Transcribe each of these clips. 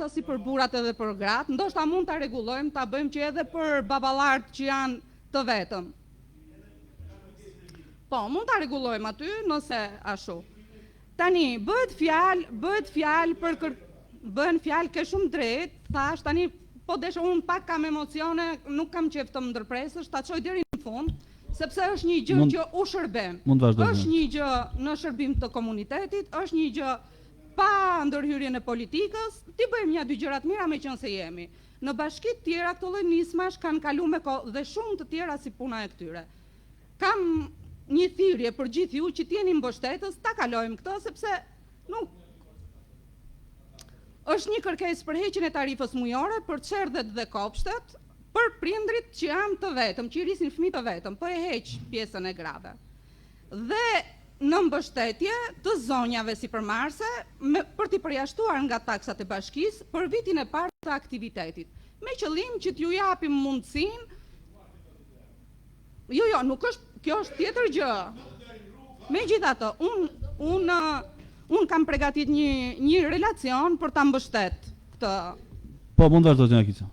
sa si për burrat edhe për gratë, ndoshta mund ta rregullojmë, ta bëjmë që edhe për baballarët që janë të vetëm. Po, mund ta rregullojmë aty nëse ashtu. Tani bëhet fjalë bëhen fjalë ke shumë drejt, thash tani po desha unë pak kam emocione, nuk kam qejf të më ndërpresësh, ta çoj deri në fund, sepse është një gjë që u shërben. Është një gjë në shërbim të komunitetit, është një gjë pa ndërhyrjen e politikës, ti bëjmë një dy gjërat mira me qenë se jemi. Në bashkitë tjera këto lloj nismash kanë kaluar me kohë dhe shumë të tjera si puna e këtyre. Kam një thirrje për gjithë ju që t'jeni mbështetës, ta kalojmë këtë sepse nuk është një kërkesë për heqjen e tarifës mujore për çerdhet dhe kopshtet, për prindrit që janë të vetëm, që i rrisin fëmijë të vetëm, po e heq pjesën e grave. Dhe në mbështetje të zonjave sipërmarrëse për t'i përjashtuar nga taksat e bashkisë për vitin e parë të aktivitetit, me qëllim që t'ju japim mundësinë. Jo, nuk është, kjo është tjetër gjë. Megjithatë, unë kam përgatit një relacion për ta mbështet këtë. Po, mund të vazhdoj Zënia Kica.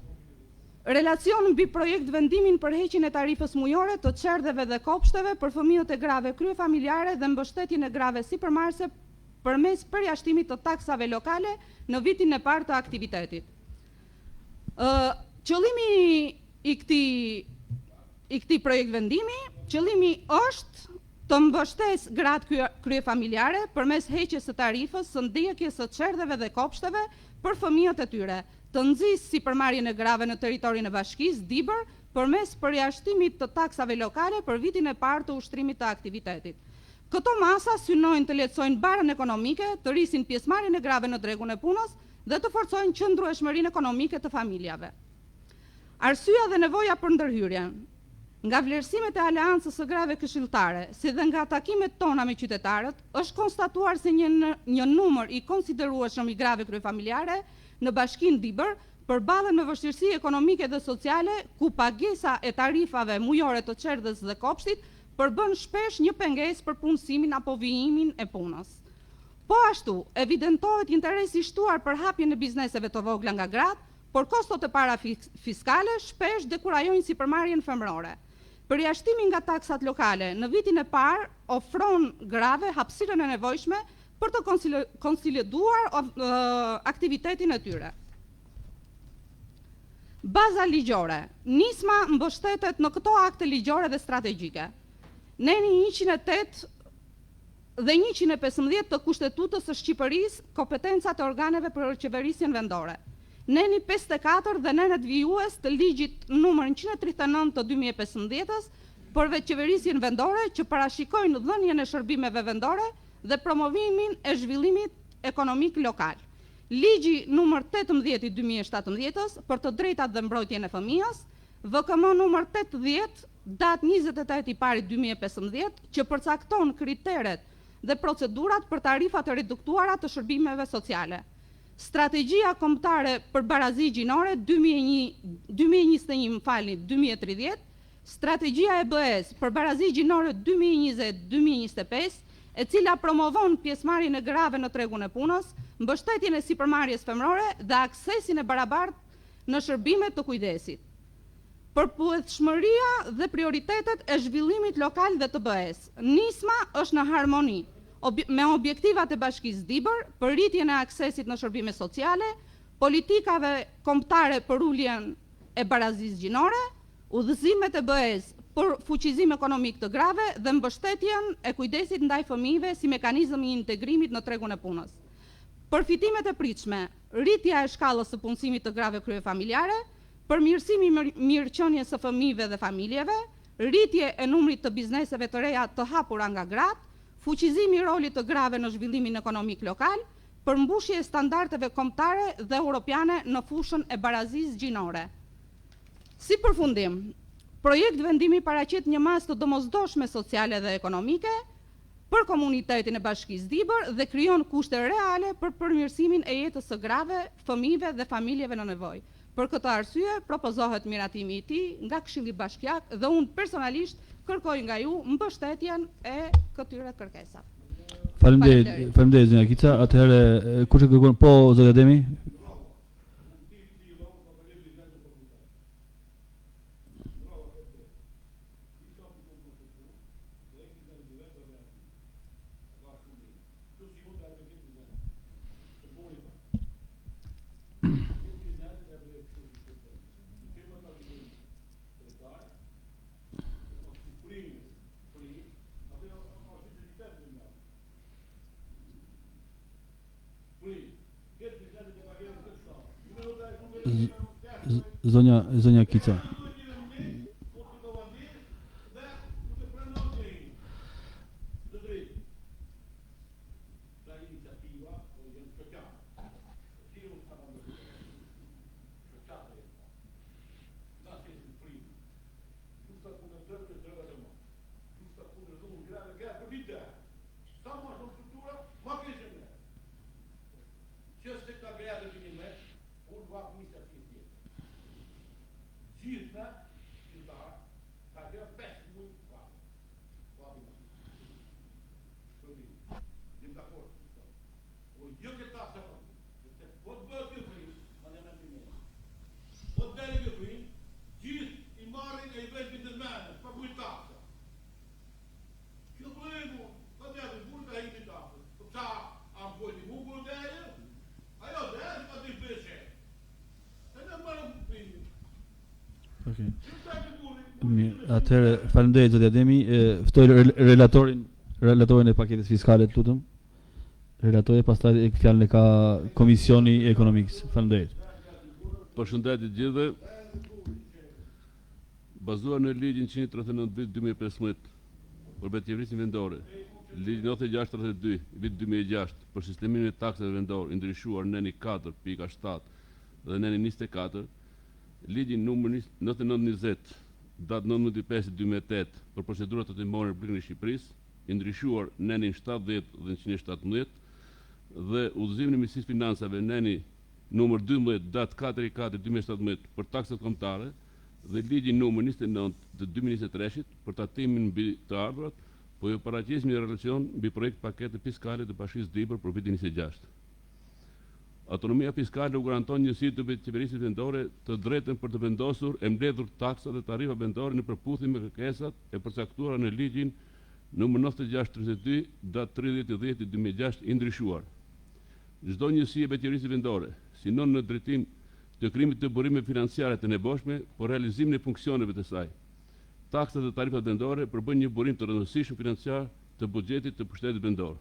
Relacion mbi projekt vendimin për heqjen e tarifës mujore të çerdheve dhe kopshteve për fëmijët e grave kryefamiljare dhe mbështetjen e grave sipërmarrëse përmes përjashtimit të taksave lokale në vitin e parë të aktivitetit. Qëllimi i këtij projekt vendimi, qëllimi është të mbështes gratë kryefamiljare përmes heqjes së tarifës së ndjekjes së çerdheve dhe kopshteve për fëmijët e tyre, të nxjisë sipërmarrjen e grave në territorin e bashkisë Dibër përmes përjashtimit të taksave lokale për vitin e parë të ushtrimit të aktivitetit. Këto masa synojnë të lehtësojnë barën ekonomike, të rrisin pjesëmarrjen e grave në tregun e punës dhe të forcojnë qëndrueshmërinë ekonomike të familjave. Arsyeja dhe nevoja për ndërhyrjen. Nga vlerësimet e aleancës së grave këshilltare, si dhe nga takimet tona me qytetarët, është konstatuar se një numër i konsiderueshëm i grave kryefamiljare në bashkinë Dibër përballen me vështirësi ekonomike dhe sociale, ku pagesa e tarifave mujore të çerdhës dhe kopshtit përbën shpesh një pengesë për punësimin apo vijimin e punës. Po ashtu, evidentohet interesi i shtuar për hapjen e bizneseve të vogla nga gratë, por kostot e para fiskale shpesh dekurajojnë sipërmarrjen femërore. Përjashtimi nga taksat lokale në vitin e parë ofron grave hapësirën e nevojshme për të konsoliduar aktivitetin e tyre. Baza ligjore. Nisma mbështetet në këto akte ligjore dhe strategjike. Neni 108 dhe 115 të Kushtetutës së Shqipërisë, kompetencat e organeve për qeverisjen vendore. Neni 54 dhe nenet vijues të ligjit numër 139 të 2015 për qeverisjen vendore që parashikojnë dhënien e shërbimeve vendore dhe promovimin e zhvillimit ekonomik lokal. Ligji numër 18 i 2017 për të drejtat dhe mbrojtjen e fëmijës, VKM numër 80 datë 28 i parit 2015 që përcakton kriteret dhe procedurat për tarifat e reduktuara të shërbimeve sociale. Strategjia kombëtare për barazi gjinore 2021-2030, strategjia e BE-s për barazi gjinore 2020-2025, e cila promovon pjesëmarrjen e grave në tregun e punës, mbështetjen e sipërmarrjes femërore dhe aksesin e barabartë në shërbimet të kujdesit. Përputhshmëria dhe prioritetet e zhvillimit lokal dhe të BE-s. Nisma është në harmoni me objektivat e Bashkisë Dibër për rritjen e aksesit në shërbime sociale, politikave kombëtare për uljen e barazisë gjinore, udhëzimet e BE-s për fuqizim ekonomik të grave dhe mbështetjen e kujdesit ndaj fëmijëve si mekanizëm i integrimit në tregun e punës. Përfitimet e pritshme, rritja e shkallës së punësimit të grave kryefamiljare, përmirësimi i mirëqenies së fëmijëve dhe familjeve, rritje e numrit të bizneseve të reja të hapura nga gratë, fuqizimi i rolit të grave në zhvillimin ekonomik lokal, përmbushje e standardeve kombëtare dhe europiane në fushën e barazisë gjinore. Si përfundim, projekt vendimi paraqet një masë të domosdoshme sociale dhe ekonomike për komunitetin e Bashkisë Dibër dhe krijon kushte reale për përmirësimin e jetës së grave, fëmijëve dhe familjeve në nevojë. Për këtë arsye, propozohet miratimi i tij nga Këshilli Bashkiak dhe unë personalisht kërkoj nga ju mbështetjen e këtyre kërkesave. Faleminderit Zënia Kica. Atëherë kush e kërkon? Po, zoti Ademi. Zonja Kica. Atëherë, faleminderit zoti Ademi, ftoj relatorin e paketës fiskale, të lutem. Relatori, pastaj fjalën e ka Komisioni Ekonomik. Faleminderit. Përshëndetje gjithëve. Bazuar në ligjin 139/2015 për qeverisin vendore, ligjin 96/32 vit 2006 për sistemimin e taksave vendor, i ndryshuar neni 4.7 dhe neni 24, ligjin numër 9920 datë 19/5/2008 për procedurat të timore në Republikën e Shqipërisë, i ndryshuar nenin 70 dhe 117 dhe udhëzimin e Ministrisë Financave neni numër 12 datë 4/4/2017 për taksat kombëtare dhe ligjin numër 29 të 2023 për tatimin mbi të ardhurat, po ju paraqes një relacion mbi projekt pakete fiskale të Bashkisë Dibër për vitin 26. Autonomia fiskale u garanton njësitë të qeverisë vendore të drejtën për të vendosur e mbledhur taksa dhe tarifa vendore në përputhje me kërkesat e përcaktuara në ligjin numër 96/32 datë 30/10/2006 i ndryshuar. Çdo njësi e qeverisë vendore sinon në drejtim të krijimit të burimeve financiare të nevojshme për realizimin e funksioneve të saj. Taksat dhe tarifat vendore përbën një burim të rëndësishëm financiar të buxhetit të pushtetit vendor.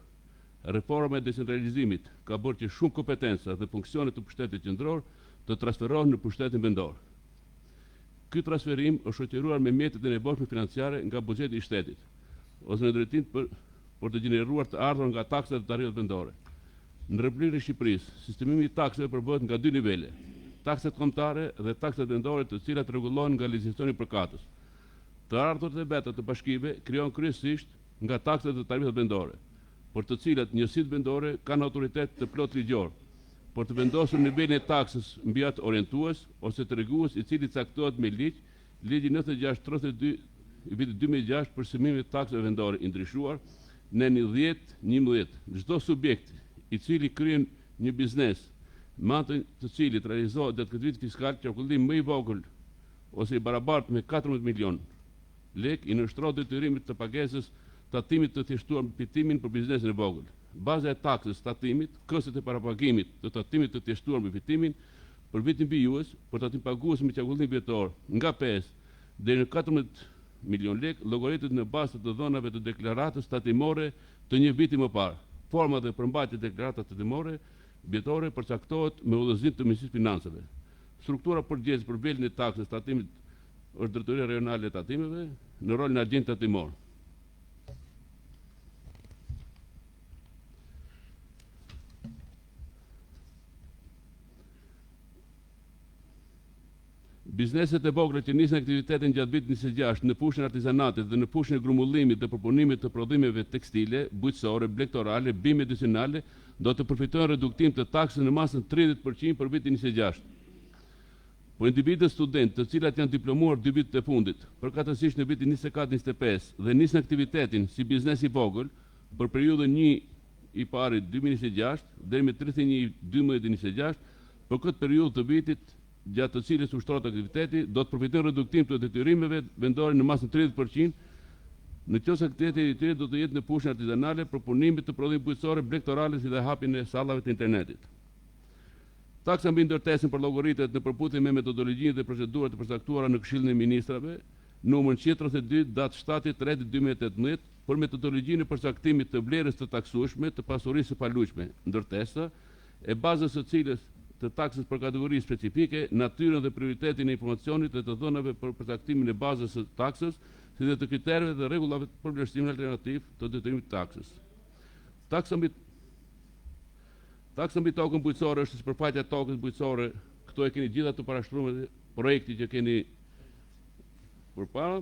Reforma e decentralizimit ka bërë që shumë kompetenca dhe funksione të pushtetit qendror të transferohen në pushtetin vendor. Ky transferim është shoqëruar me mjetet e nevojshme financiare nga buxheti i shtetit, ose në drejtim për të gjeneruar të ardhur nga taksat dhe tarifat vendore. Në Republikën e Shqipërisë, sistemimi i taksave përbëhet nga dy nivele: taksat kombëtare dhe taksat vendore, të cilat rregullohen nga legjislationi përkatës. Të ardhurat e veta të bashkive krijohen kryesisht nga taksat dhe tarifat vendore, për të cilat njësitë vendore kanë autoritet të plot ligjor, për të vendosur nivelin e taksës mbi atë orientues ose tregues, i cili caktohet me ligji 96/32 i vitit 2006 për sëmimin e taksave vendore i ndryshuar në 10/11. Çdo subjekt i cili kryen një biznes, me anë të cilit realizohet gjatë këtij viti fiskal qarkullim më i vogël ose i barabartë me 14 milion lek, i nënshtrohet detyrimit të pagesës tatimit të thjeshtuar mbi fitimin për biznesin e vogël. Baza e taksës tatimit, këstet e parapagimit të tatimit të thjeshtuar mbi fitimin për vitin vijues, për tatim pagues me qarkullim vjetor nga 5 deri në 14 milion lek, llogaritet në bazë të dhënave të deklaratës tatimore të një viti më parë. Forma dhe përmbajtja e deklaratës tatimore vjetore përcaktohet me udhëzim të Ministrisë Financave. Struktura përgjithëse për nivelin e taksës tatimit është Drejtoria Rajonale e Tatimeve në rolin e agent tatimor. Bizneset e vogla që nisën aktivitetin gjatë vitit 26 në fushën e artizanatit dhe në fushën e grumbullimit dhe përpunimit të prodhimeve tekstile, bujqësore, blegtorale, biomedicinale do të përfitojnë reduktim të taksës në masën 30% për vitin 26. Por individët student të cilat janë diplomuar 2 vitet e fundit, përkatësisht në vitin 24-25 dhe nisën aktivitetin si biznes i vogël për periudhën 1 i pari 2026 deri me 31/12/2026, për këtë periudhë të vitit gjatë të cilës ushtrohet aktiviteti, do të përfitojnë reduktim të detyrimeve vendore në masën 30%, në qoftë se aktiviteti i tyre do të jetë në fushën artizanale, për punimin të prodhimeve bujqësore, blegtorale si dhe hapjen e sallave të internetit. Taksa mbi ndërtesën për llogaritet në përputhje me metodologjinë dhe procedurat e përcaktuara në Këshillin e Ministrave, numër 132 datë 7/3/2018 për metodologjinë e përcaktimit të vlerës të taksueshme të pasurisë së paluajtshme, ndërtesa e bazës së cilës të taksës për kategori specifike, natyrën dhe prioritetin e informacionit dhe të dhënave për përcaktimin e bazës së taksës, si dhe të kriterëve dhe rregullave për vlerësimin alternativ të detyrimit të taksës. Taksa mbi tokën bujqësore është sipërfaqja e tokës bujqësore. Këto e keni gjitha të parashtruar me projekti që keni përpara.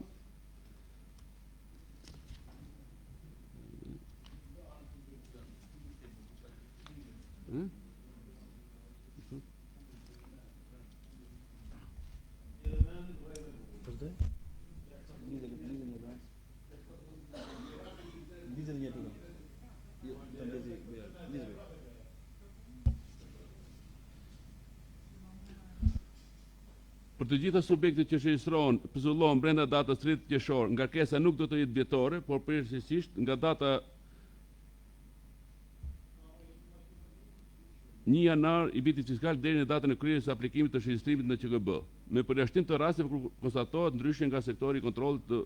Për të gjitha subjektet që regjistrohen, pezullohen brenda datës 30 qershor, ngarkesa nuk do të jetë vjetore, por përgjithsisht nga data 1 janar i vitit fiskal deri në datën e kryerjes së aplikimit të regjistrimit në QGB, me përjashtim të rasteve kur konstatohet ndryshje nga sektori i kontrollit të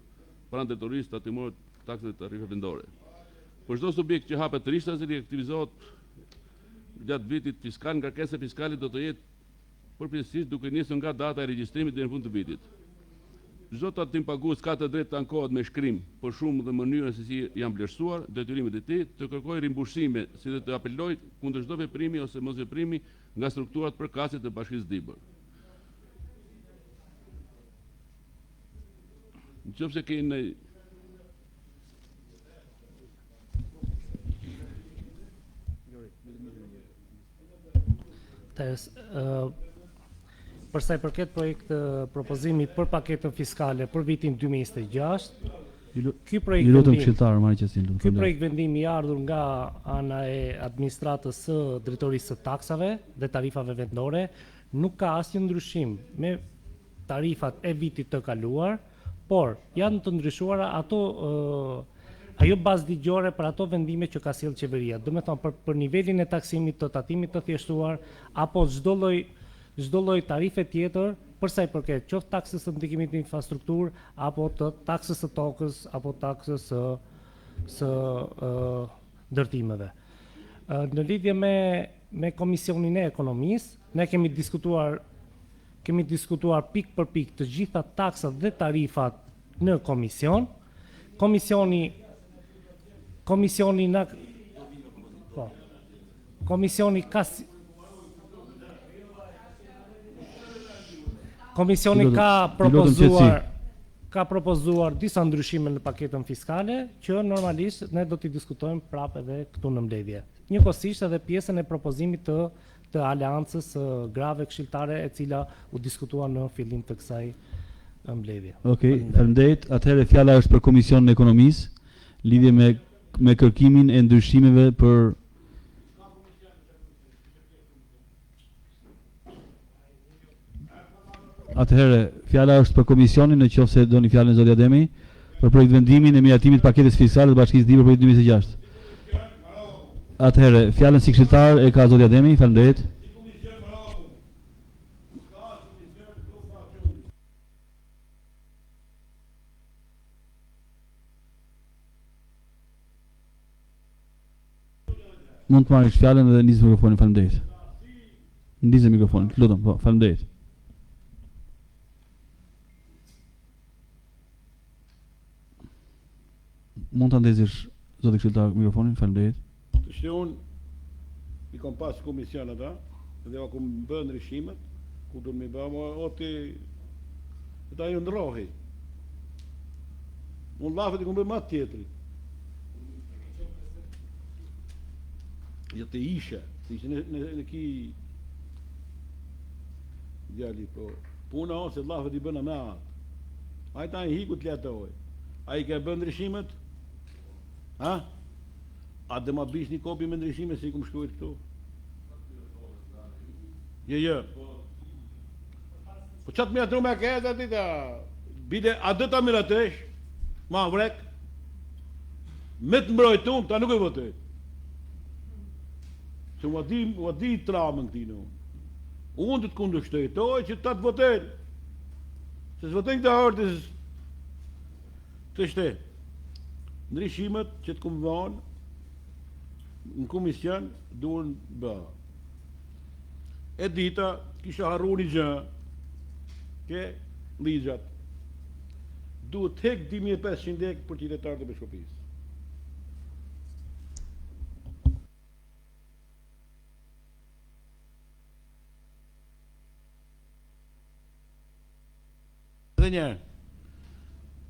pranderitorisë tatimore të taksave të tarifave vendore. Për çdo subjekt që hapet rishtas dhe aktivizohet gjatë vitit fiskal, ngarkesa fiskale do të jetë përgjithsisht duke nisur nga data e regjistrimit deri në fund të vitit. Çdo tatim pagues ka të drejtë të ankohet me shkrim për shumë dhe mënyrën se si janë vlerësuar detyrimet e tij, të kërkojë rimbursime, si dhe të apelojë kundër çdo veprimi ose mosveprimi nga strukturat përkatëse të Bashkisë Dibër. Nëse keni për sa i përket propozimit për paketën fiskale për vitin 2026, ky projekt vendimi i ardhur nga ana e administratës së drejtorisë së taksave dhe tarifave vendore nuk ka asnjë ndryshim me tarifat e vitit të kaluar, por janë të ndryshuara ajo bazë ligjore për ato vendime që ka sjellë qeveria. Do me thonë për nivelin e taksimit të tatimit të thjeshtuar apo çdo lloj tarife tjetër për sa i përket qoftë taksës së ndikimit në infrastrukturë apo të taksës së tokës apo taksës së ndërtimeve. Në lidhje me Komisionin e Ekonomisë, ne kemi diskutuar pik për pik të gjitha taksat dhe tarifat në komision. Komisioni ka propozuar disa ndryshime në paketën fiskale që normalisht ne do t'i diskutojmë prapë edhe këtu në mbledhje. Njëkohësisht edhe pjesën e propozimit të aleancës grave këshilltare e cila u diskutua në fillim të kësaj mbledhje. Okej, faleminderit. Atëherë fjala është për Komisionin e Ekonomisë, lidhje me kërkimin e ndryshimeve për Atëherë, fjala është për Komisionin, në qoftë se doni fjalën zoti Ademi, për projekt vendimin e miratimit paketës fiskale të Bashkisë Dibër për vitin 2026. Atëherë, fjalën si këshilltar e ka zoti Ademi, faleminderit. Mund të marrësh fjalën dhe nisë mikrofonin, faleminderit. Ndizë mikrofonin, lutem, po, faleminderit. Mund të ndezësh zoti këshilltar mikrofonin, faleminderit. Të që unë i kom pas komision ata dhe o kom bërë ndryshimet ku do më bëmë oti ata ju ndrohi. Unë lafet i kom bërë ma tjetëri. Ja të ishe, të ishe në ki djali, po puna o se lafet i bëna me atë. Ajta i hiku të letoj. A i ka bërë ndryshimet? Ha? A dhe ma bish një kopi me ndryshime se i kum shkruajt këtu? Jo. Po qatë me atru me këtë ati ta bide, a dhe ta miratesh, ma vrek, me të mbrojtun, ta nuk e votej. Se u adi tramën këti në unë. Unë të të kundështetoj që ta të votej. Se së votej këta hërtës të shte. Ndryshimet që të kumë vonë në komision duhen bë. E dita kisha harru një gjë, ke ligjat. Duhet tek 2500 lekë për qytetarët e Bashkisë. Dhe njerë,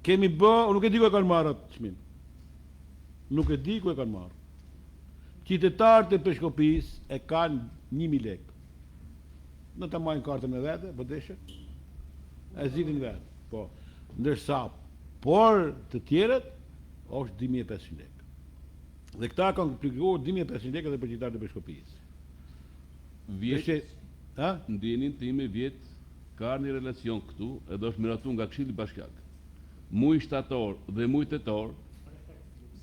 kemi bë, nuk e di ku e kanë marrë atë çmim. Nuk e di ku e kanë marrë. Qytetarët e Bashkisë e kanë 1000 lekë. Në të majnë kartën e vete, po deshe, e zidin vetë, po, ndërsa, por të tjerët, është 2500 lekë. Dhe këta kanë plikuar 2500 lekë edhe për qytetarët e Bashkisë. Vjetë, ndjenin time vjetë, ka një relacion këtu, edhe është miratu nga Këshilli Bashkiak. Muj shtator dhe muj tetor,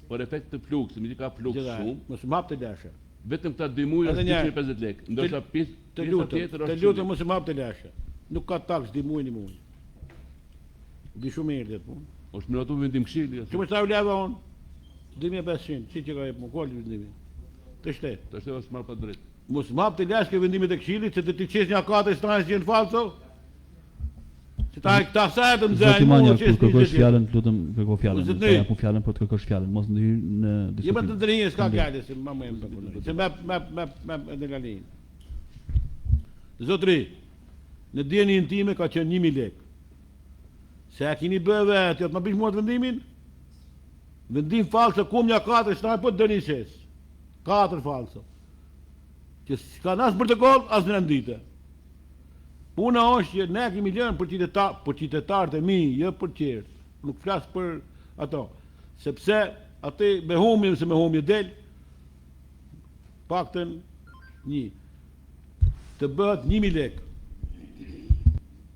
për efekt të fluksit, mi ka fluks shumë. Mos map të lashë. Vetëm këta 2 muj është 250 lekë. Ndoshta pjesë tjetër është. Të lutem mos map të lashë. Nuk ka taks 2 muj një muj. Di shumë mirë det punë. Është miratu vendim Këshilli. Çu më sa u leva on? 2500, si që ka jep më kol vendimi. Të shtet. Të shtet është marrë pa drejt. Mos map të lashë ke vendimit e Këshillit, se të ti qesh një akatë stanë që janë falso. Se ta këta sa të mëzajnë. Zoti Manja, kur kërkosh fjalën, lutem kërko fjalën. Ja jap fjalën për të kërkosh fjalën, mos ndhyr në diskutim. Jep të drejtë s'ka fjalë se më më punë. Se me adrenalin. Zotri, në dieni intime ka qenë 1000 lekë. Se a keni bë vetë, atë më bëj mua vendimin? Vendim falso kumja 4 shtaj po dëni ses. 4 falso. Që s'ka as protokoll as në ditë. Puna është që ne kemi lënë për qytetarët e mi, jo për tjerë. Nuk flas për ato. Sepse atë me humje se me humje del, paktën një. Të bëhet 1000 lekë.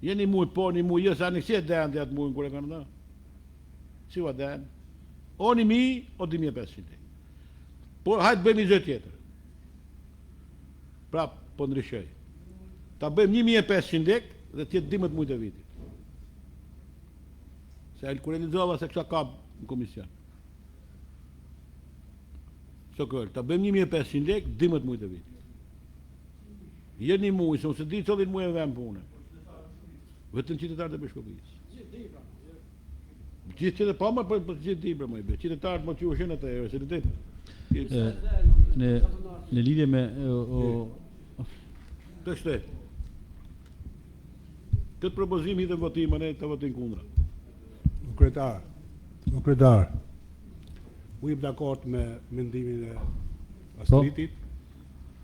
Jeni muj po, një muj, jo sa në kësi e denë dhe atë mujnë kërë e kanë da. Si va denë? O 1000, o 2500 lekë. Por hajtë bëjmë një gjë tjetër. Prap, po ndryshoj. Ta bëjmë 1500 lekë dhe tjetë 12 mujtë e vitit. Se e realizova se kësha ka në komision. So kërë, ta bëjmë 1500 lekë, 12 mujtë e vitit. Jeni muj, se nëse di qëllin muj e vem punë. Vetëm qytetarët e Bashkisë. Gjithë qytetarët, pa më për gjithë dibra më i bë. Qytetarët më që u shenë atë, se në në lidhje me të shtet. Këtë propozim hitën votim, ne të votim kundra. Kryetar. U jep dakord me mendimin e Astritit.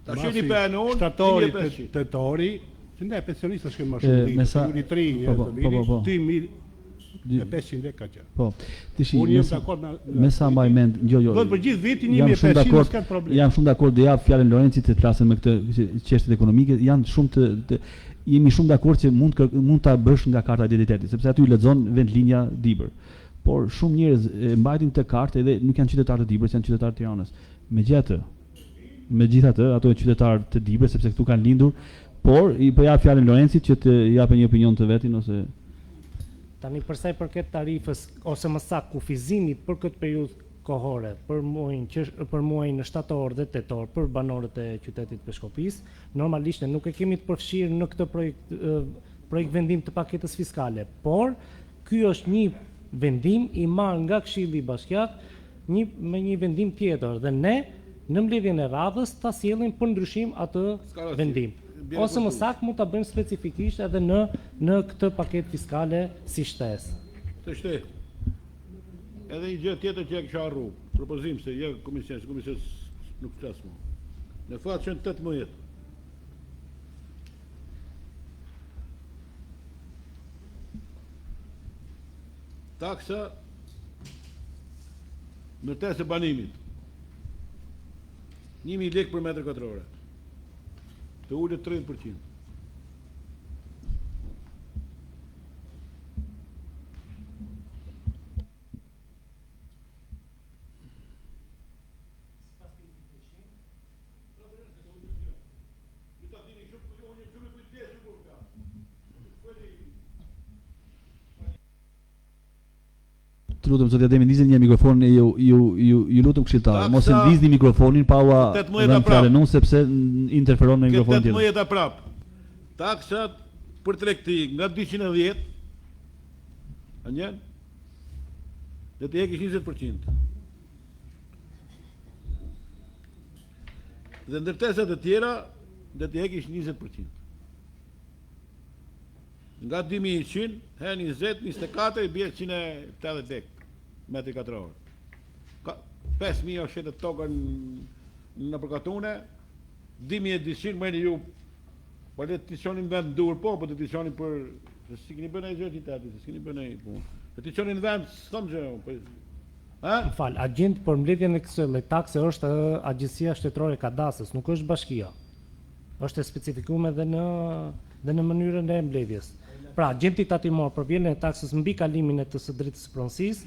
Ta shihni pa unë, shtatori, tetori, që ne pensionistët shkëm më shumë ditë, juri 3.500 lekë ka që. Po, tishi, unë jem dakord me sa mbaj mend, jo. Do të për gjithë vitin 1.500 s'ka problem. Jam shumë dakord dhe jap fjalën Lorencit të flasën me këtë çështjet ekonomike, janë shumë jemi shumë dakord që mund ta bësh nga karta e identitetit, sepse aty lexon vend linja Dibër. Por shumë njerëz e mbajtin të kartë edhe nuk janë qytetarë të Dibrës, janë qytetarë të Tiranës. Megjithatë, ato janë qytetarë të Dibrës sepse këtu kanë lindur, por i po jap fjalën Lorencit që të japë një opinion të vetin ose tani për sa i përket tarifës ose më saktë kufizimit për këtë periudhë kohore, për muajin shtator dhe tetor për banorët e qytetit Peshkopis, normalisht ne nuk e kemi të përfshirë në këtë projekt vendim të paketës fiskale, por ky është një vendim i marrë nga Këshilli Bashkiak me një vendim tjetër dhe ne në mbledhjen e radhës ta sjellim për ndryshim atë vendim. Ose më saktë mund ta bëjmë specifikisht edhe në këtë paketë fiskale si shtesë. Të shtet. Edhe një gjë tjetër që e kisha harru, propozim se jo komision nuk flas më. Në fakt që 18. Taksa në testë e banimit. 1000 lekë për metër katror. Të ullet 30%. Të lutem zoti Ademi, ndizni një mikrofonin e ju lutem këshilltar, mos e ndizni mikrofonin pa ua dhënë fjalën unë sepse interferon me mikrofonin tjetër. 18 prap. taksat për tregti nga 210, dhe të hekish 20%. Dhe ndërtesat e tjera dhe të hekish 20%. Nga 2100, he 20, 24, i bje 180 lek, metri katror. 5.000 është shetë tokën në përkatune, 2.200 mëjnë ju, po le të qonin vend dur po të të qonin për, se si kini bënë e gjërë qitati, se si kini bënë e punë. Se të qonin vend, së thëmë gjë, Fal, agent për mbledhjen e kësaj takse është Agjencia Shtetërore e Kadastrës, nuk është bashkia. Është e specifikuar edhe në mënyrën e mbledhjes. Pra, agenti tatimor për mbledhjen e taksës mbi kalimin e të së drejtës së pronësisë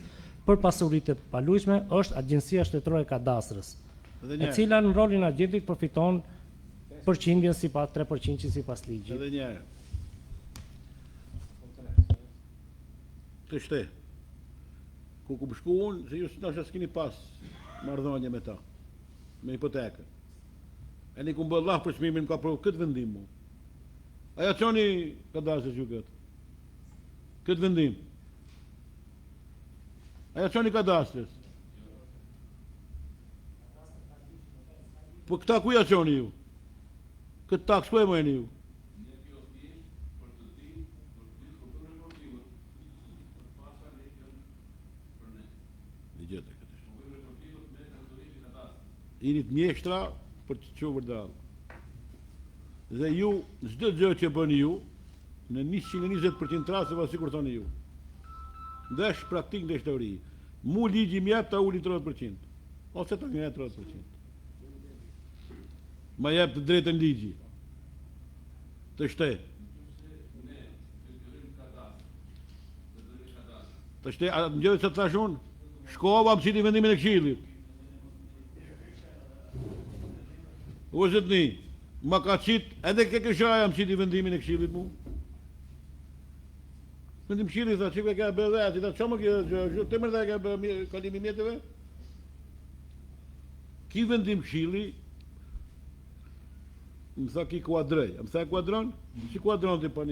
për pasuritë e paluajtshme është Agjencia Shtetërore e Kadastrës, e cila në rolin e agentit përfiton përqindjen sipas 3% sipas ligjit. Edhe një herë. Të shte. Ku shku unë, se ju nështë s'kini pas marrëdhënie me ta, me hipotekën. E një ku mbë Allah për çmimin ka për këtë vendim mu. Aja qoni kadastrës ju këtë. Këtë vendim. Aja qoni kadastrës. Po këta ku ja qoni ju? Këtë taks ku e mojnë ju? Init mjeshtra për të që vërdalë. Dhe ju, çdo gjë që bëni ju, në 120% rase pa sikur thoni ju. Ndesh praktik, ndesh teori. Mu ligji mjep ta uli 30%. Ose ta ngjet 30%. Ma jep të drejtën ligji. Të shte. Të shte, a më gjëve që të thash unë? Shkova më qiti vendimin e këshillit. O zëtni, ma ka qitë, edhe ke këshaja më qiti vendimin e këshillit mu. Vendim këshillit, tha, që ke bë dhe, tha, që më ke, të mërë dhe ke bë kalimi mjetëve? Ki vendim këshilli, më tha ki kuadrej, më tha kuadron, që kuadron të pa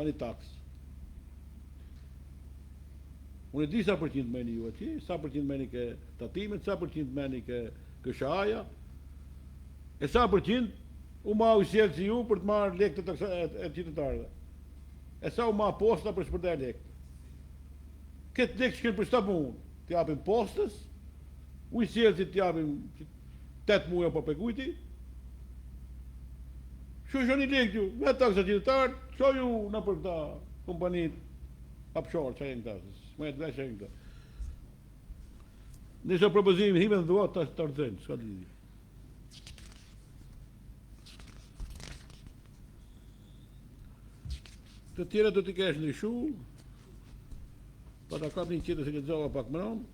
një taks. Unë e di sa përqind meni ju ati, sa përqind meni ke tatimet, sa përqind meni ke këshaja, e sa përqind u ma u sjellë si ju për të marrë lek të e qytetarëve. E sa u ma posta për shpërndar lek. Këtë lek shkën për shtapu unë, t'japim postës, u i sjellë si t'japim 8 muja për pekujti, shu shoni lek ju, me taksa qytetarë, shu ju në për këta kompanit hapshorë, që e në këta, më e të dhe që e në këta. Nëse propozimin hime dhe duat të ardhënë, s'ka të lidi. Të tjera do t'i kesh në shu, pa ta kap një qëtë se lexova pak më rëmë.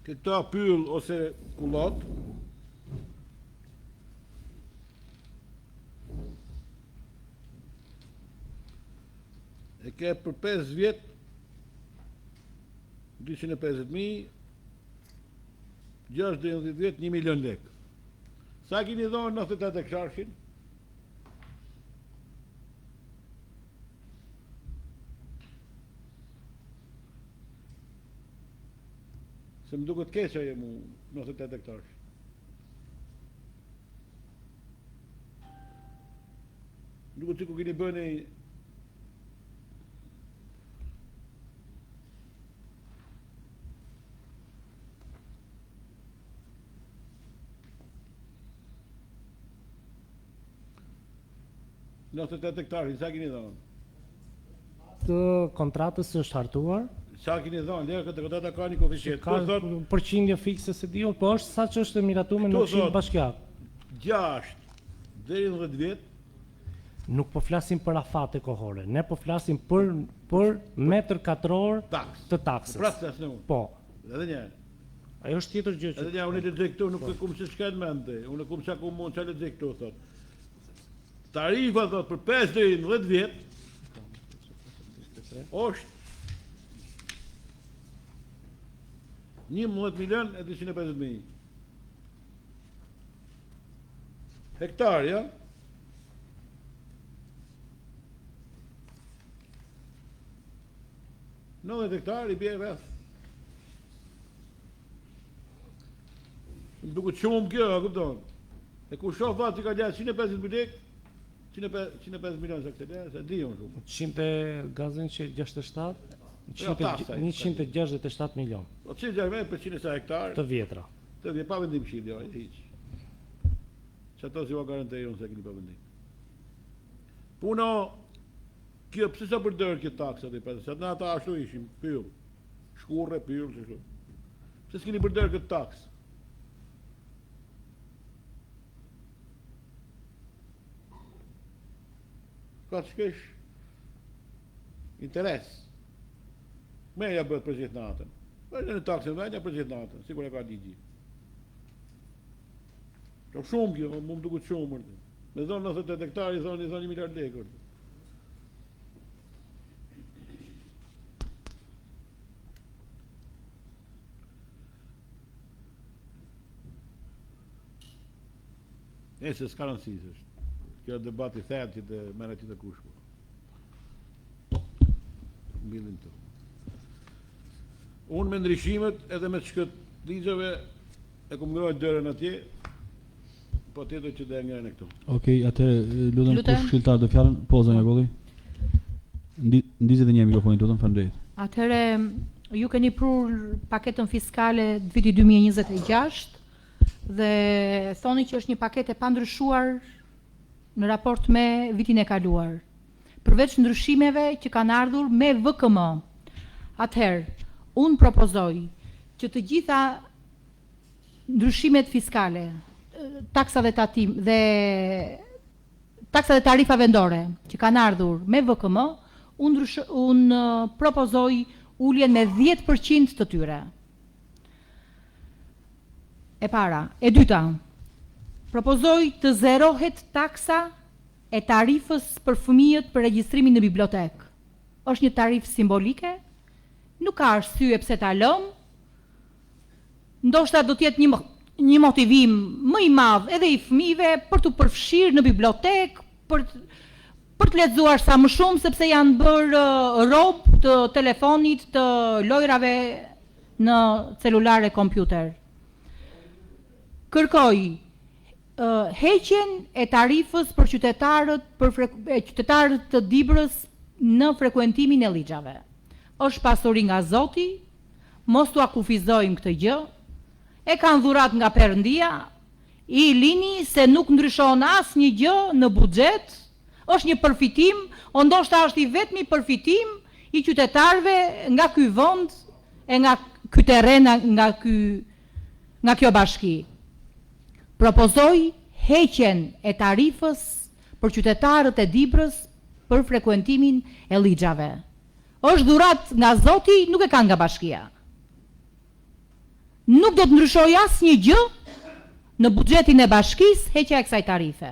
Këta pyll ose kullat e ke për 5 vjet 250.000, 6-12 vjet 1 milion lek. Sa kini dhonë 98 e ksharshin? Se më duket keq ajo mu 98 hektarësh. Duket sikur keni bënë në 98 hektarë, sa keni dhënë? Të kontratës është hartuar. Sa keni dhënë? Lërë këtë kontrata ka një koeficient. Ka përqindje fikse se diun, po është sa që është miratuar në 900 bashkiak. 6, deri në 10 vjet. Nuk po flasim për afate kohore, ne po flasim për metër katror të taksës. Pra të asë në unë. Po. Edhe njerë. Ajo është tjetër gjë që... Edhe njerë, unë e të këtu, nuk e kumë se shka në mente. Unë e kumë sa kumë mund që e të këtu, thot. Tarifa, thot, për 5 deri në 10 vjet, është 11.250.000 hektar, ja? Në 10 hektar i bje rreth. Më duket shumë kjo, a kupton? E ku shoh fat që ka lënë 150 milion, 150 milion sa këtë, se di unë shumë. 100 gazin që 67, 167 milion. Po çfarë gjë për 100 sa hektar? Të vjetra. Të vjetra pa vendim këshilli, jo, hiç. Çato si u garantoj unë se keni pa vendim. Puno kjo pse sa përdor kjo taksat e pastaj, na ata ashtu ishin, pyll. Shkurrë, pyll, kështu. Pse s'keni përdor këtë taks? Ka të shkesh interes. Meja bëhet për gjithë natën. Në taksën venja për gjithë natën, sikur e ka ligji. Ka shumë kjo, më duket shumë. Me zonë 98 hektar, i zonë 1 miliard lekë. Se s'ka rëndësisë është. Kjo debati thellë që të merret që të kushku. Mbilin të. Unë me ndryshimet edhe me çkët ligjeve e kom ngrojë dërën atje, po tjetër që dhe ngërën e këtu. Okej, atë lutem kush këshilltar do fjalën? Po zonja Golli. Ndizet edhe një mikrofonin, lutem, faleminderit. Atëherë ju keni prur paketën fiskale të vitit 2026 dhe thoni që është një paketë e pandryshuar në raport me vitin e kaluar, përveç ndryshimeve që kanë ardhur me VKM. Atëherë, unë propozoj që të gjitha ndryshimet fiskale, taksa dhe tatim dhe taksa dhe tarifa vendore që kanë ardhur me VKM, unë propozoj uljen me 10% të tyre. E para, e dyta, propozoj të zerohet taksa e tarifës për fëmijët për regjistrimin në bibliotek. Është një tarifë simbolike, nuk ka arsye pse ta lëm. Ndoshta do të jetë një motivim më i madh edhe i fëmijëve për të përfshirë në bibliotek, për të lexuar sa më shumë sepse janë bërë rob të telefonit, të lojrave në celular e kompjuter. Kërkoj heqjen e tarifës për qytetarët të Dibrës në frekuentimin e ligjave. Është pasuri nga Zoti, mos t'u akufizojmë këtë gjë, e kanë dhurat nga Perëndia, i lini se nuk ndryshon asnjë gjë në buxhet, është një përfitim, ndoshta është i vetmi përfitim i qytetarëve nga ky vend e nga ky terren, nga kjo bashki. Propozoj heqjen e tarifës për qytetarët e Dibrës për frekuentimin e ligjave. Është dhurat nga Zoti, nuk e kanë nga bashkia. Nuk do të ndryshoj asnjë gjë në buxhetin e bashkisë heqja e kësaj tarife.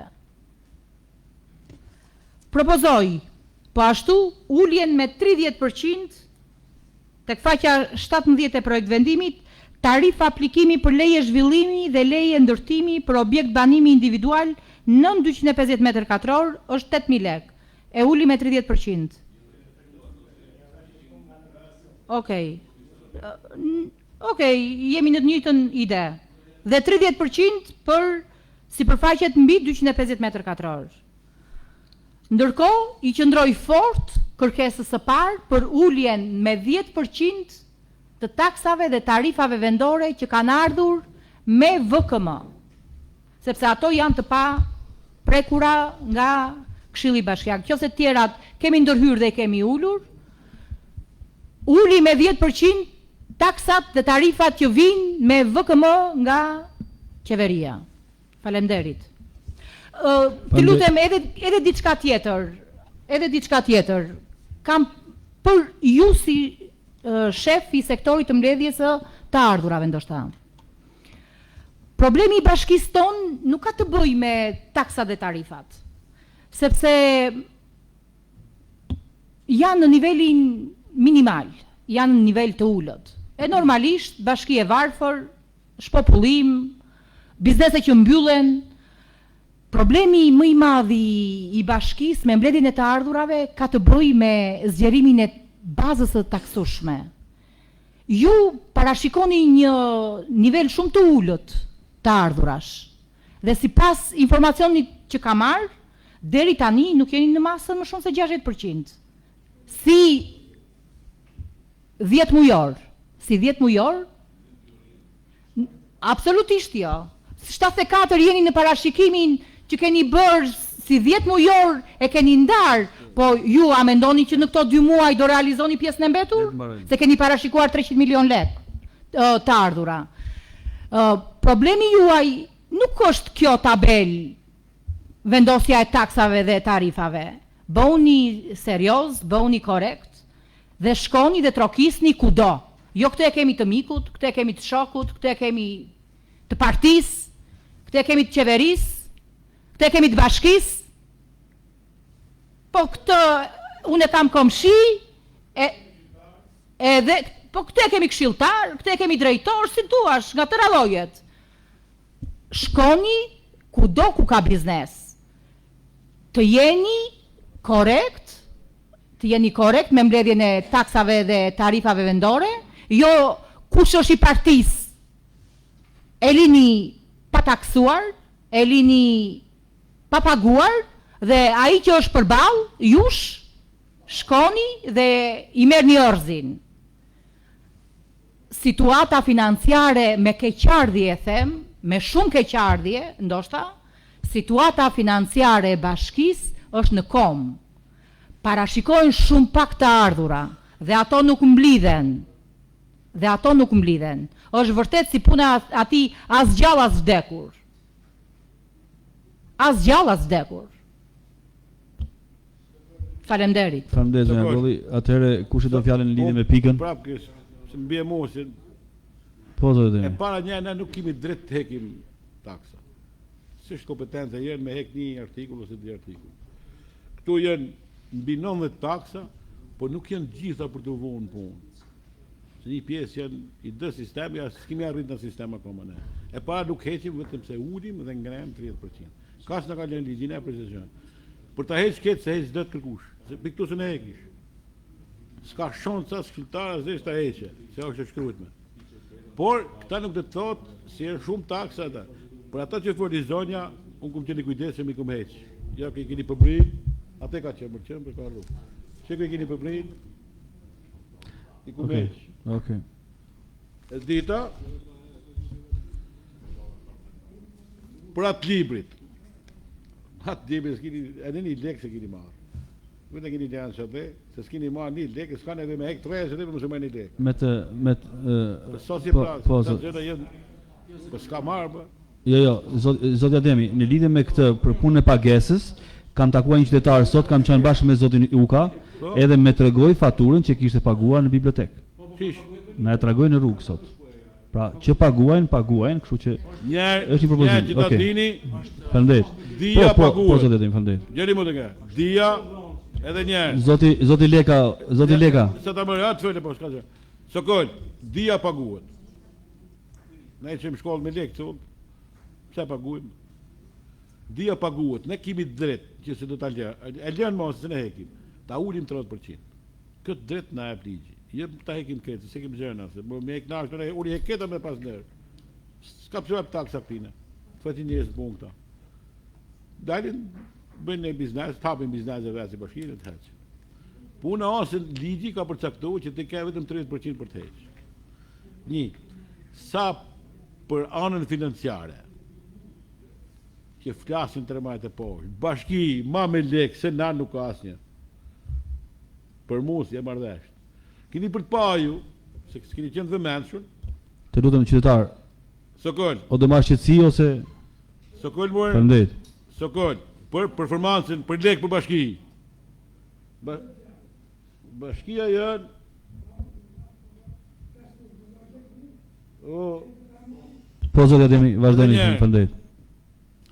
Propozoj po ashtu uljen me 30% tek faqja 17 e projekt vendimit, tarifa aplikimi për leje zhvillimi dhe leje ndërtimi për objekt banimi individual nën 250 m2 është 8.000 lekë. E uli me 30%. Okej, jemi në të njëjtën ide. Dhe 30% për sipërfaqet mbi 250 m2. Ndërkohë, i qëndroj fort kërkesës së parë për uljen me 10% të taksave dhe tarifave vendore që kanë ardhur me VKM, sepse ato janë të pa prekura nga Këshilli Bashkiak. Nëse të tjerat kemi ndërhyrë dhe kemi ulur, uli me 10% taksat dhe tarifat që vinë me VKM nga qeveria. Faleminderit. të lutem edhe diçka tjetër. Kam për ju si shef i sektorit të mbledhjes së të ardhurave ndoshta. Problemi i bashkisë tonë nuk ka të bëjë me taksat dhe tarifat, sepse janë në nivelin minimal, janë në nivel të ullët. E normalisht, bashki e varfër, shpopullim, biznese që mbyllen. Problemi më i madh i bashkisë me mbledhjen e të ardhurave ka të bëjë me zgjerimin e bazës së taksueshme. Ju parashikoni një nivel shumë të ulët të ardhurash. Dhe sipas informacionit që kam marrë, deri tani nuk jeni në masën më shumë se 60%. Si 10 mujor, absolutisht jo. 74 jeni në parashikimin që keni bërë si 10 mujor e keni ndarë, po ju a mendoni që në këto 2 muaj do realizoni pjesën e mbetur? Se keni parashikuar 300 milion lek të ardhura. Problemi juaj nuk është kjo tabel vendosja e taksave dhe tarifave. Bëuni serioz, bëuni korrekt dhe shkoni dhe trokisni kudo. Jo këtë e kemi të mikut, këtë e kemi të shokut, këtë e kemi të partisë, këtë e kemi të qeverisë, këtë e kemi të bashkisë. Po këtë unë e kam komshi, po këtë e kemi këshilltar, këtë e kemi drejtor, si duash, nga tëra llojet. Shkoni kudo ku ka biznes. Të jeni korrekt me mbledhjen e taksave dhe tarifave vendore, jo kush është i partisë e lini pa taksuar, e lini pa paguar, dhe ai që është përballë, jush shkoni dhe i merrni orzin. Situata financiare me keqardhje, them, me shumë keqardhje, ndoshta, situata financiare e bashkisë është në kom. Parashikojnë shumë pak të ardhura dhe ato nuk mblidhen. Është vërtet si puna ati as gjallë as vdekur. Faleminderit. Faleminderit zëna Golli. Atëherë kush e do fjalën në lidhje me pikën? Prap kësh, se mbie mosin. Po zotë. E para një ne nuk kemi drejt të hekim taksa. S'është kompetenca jenë me hek një artikull ose 2 artikull. Këtu janë mbi 90 taksa, po nuk janë gjitha për të vënë punë. Se një pjesë janë i dë sistemi, s'kemi arrit në sistem akoma ne. E para nuk heqim vetëm se ulim dhe ngrem 30%. Kas në ka lënë ligjin e precizion. Për ta heq ketë se heq dëtë kërkush. Se për këtu se ne hekish. S'ka shonë sa shkiltarë zeshtë ta heqe, se është e shkruajtme. Por, këta nuk dhe të thotë si e shumë taksa ata. Për ata që fornizonja, unë kumë qeni kujdes se mi kumë heq. Ja, këj keni përbrin, ate ka qëmër për ka rru. Që këj keni përbrin, i kumë heq. Okay. E dita, për atë librit, edhe një lek se keni marë. Vete keni janë që dhe, se s'keni marë një lek, s'kan edhe me hek 3 që dhe për mësë me një lek. Po s'ka marë, bë. Jo, zoti Ademi, në lidhje me këtë për punën e pagesës, kam takuar një qytetar sot, kam qenë bashkë me zotin Uka, edhe me tregoj faturën që kishte paguar në bibliotekë. Na e tregoj në rrugë sot. Pra, që paguajnë, kështu që është një propozim. Që ta dini, faleminderit. Dia paguajnë. Po zoti Ademi, faleminderit. Gjeri më të nga, dia edhe njerë. Zoti Leka. Se ta mërë, atë fële, po s'ka që. Sokol, dia paguajnë. Ne që më shkollë me lekë, thonë, pse paguajnë? Dia paguajnë, ne kemi drejt, që se do t'a lërë. E lërën mos, se ne hekim. Ta ulim 30%. Këtë drejt na e pligji. Jem ta hekim këtë, se kem zërna, se më me hek nashtë, unë hek këta me pas nërë. S'ka pësua për taksa këtine. Fëti njërës bon këta. Dalin, bëjnë e biznes, tapin biznes e vesi bashkirë të heqë. Puna asë ligji ka përcaktuar që të ke vetëm 30% për të heqë. Një, sa për anën financiare, që flasin të remajt e poshtë, bashki, ma me lekë, se na nuk asnjë. Për mu si e mardheshtë. Kini për të paju, se s'kini qenë dhe menshur. Të lutëm qytetar. Sokol. O do marrë qëtësi ose... Sokol mërë. Faleminderit. Sokol, për performancën, për lek për bashki. Bashkia janë Po zotja Ademi, vazhdoni, faleminderit.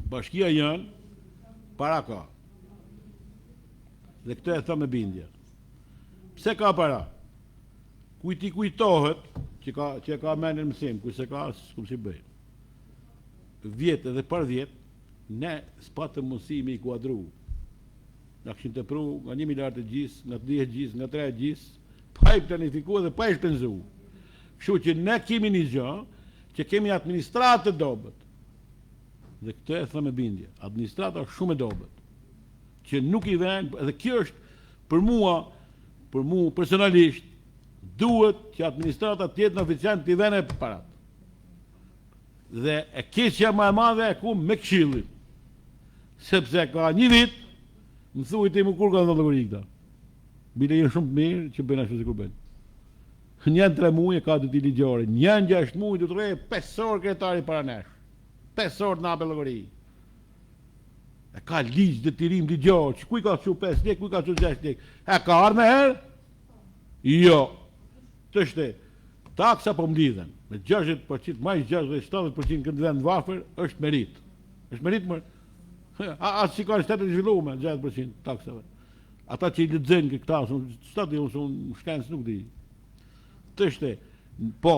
Bashkia janë para ka. Dhe këtë e tha me bindje. Pse ka para? Kujti kujtohet që ka menin mësim, kuj se ka s'kum si bëjmë. Vjetë edhe për vjetë, ne s'patë mundësi me i kuadru. Në këshim të pru nga 1 miliard e gjis, nga 10 gjis, nga 3 gjis, pa i planifikua dhe pa i shpenzu. Kështu që ne kemi një gjë, që kemi administratë të dobet. Dhe këtë e thë me bindje. Administrata është shumë e dobet. Që nuk i vend, edhe kjo është për mua personalisht, duhet që administrata tjetë në oficiant t'i vene parat. Dhe e keqja ma e madhe e ku me këshillin. Sepse ka një vit, më thuj ti më kur ka në llogari këta. Bile jenë shumë të mirë që bëjnë ashtu si kur bëjnë. Njën 3 muaj ka të ti ligjore, njën 6 muaj të të rejë 5 orë kretari para nesh. 5 orë në apë llogari. E ka ligj dhe tirim ligjore, që kuj ka që 5 lek, kuj ka që 6 lek. E ka arë me herë? Jo. Të shte, taksa po mlidhen, me 60%, majs 60-70% këtë vend vafër, është merit. është merit më... Asë që ka në shtetë të zhvillume, 60% taksave. Ata që i lëdzen këta, shtetë unë shkencë nuk di. Të shte, po,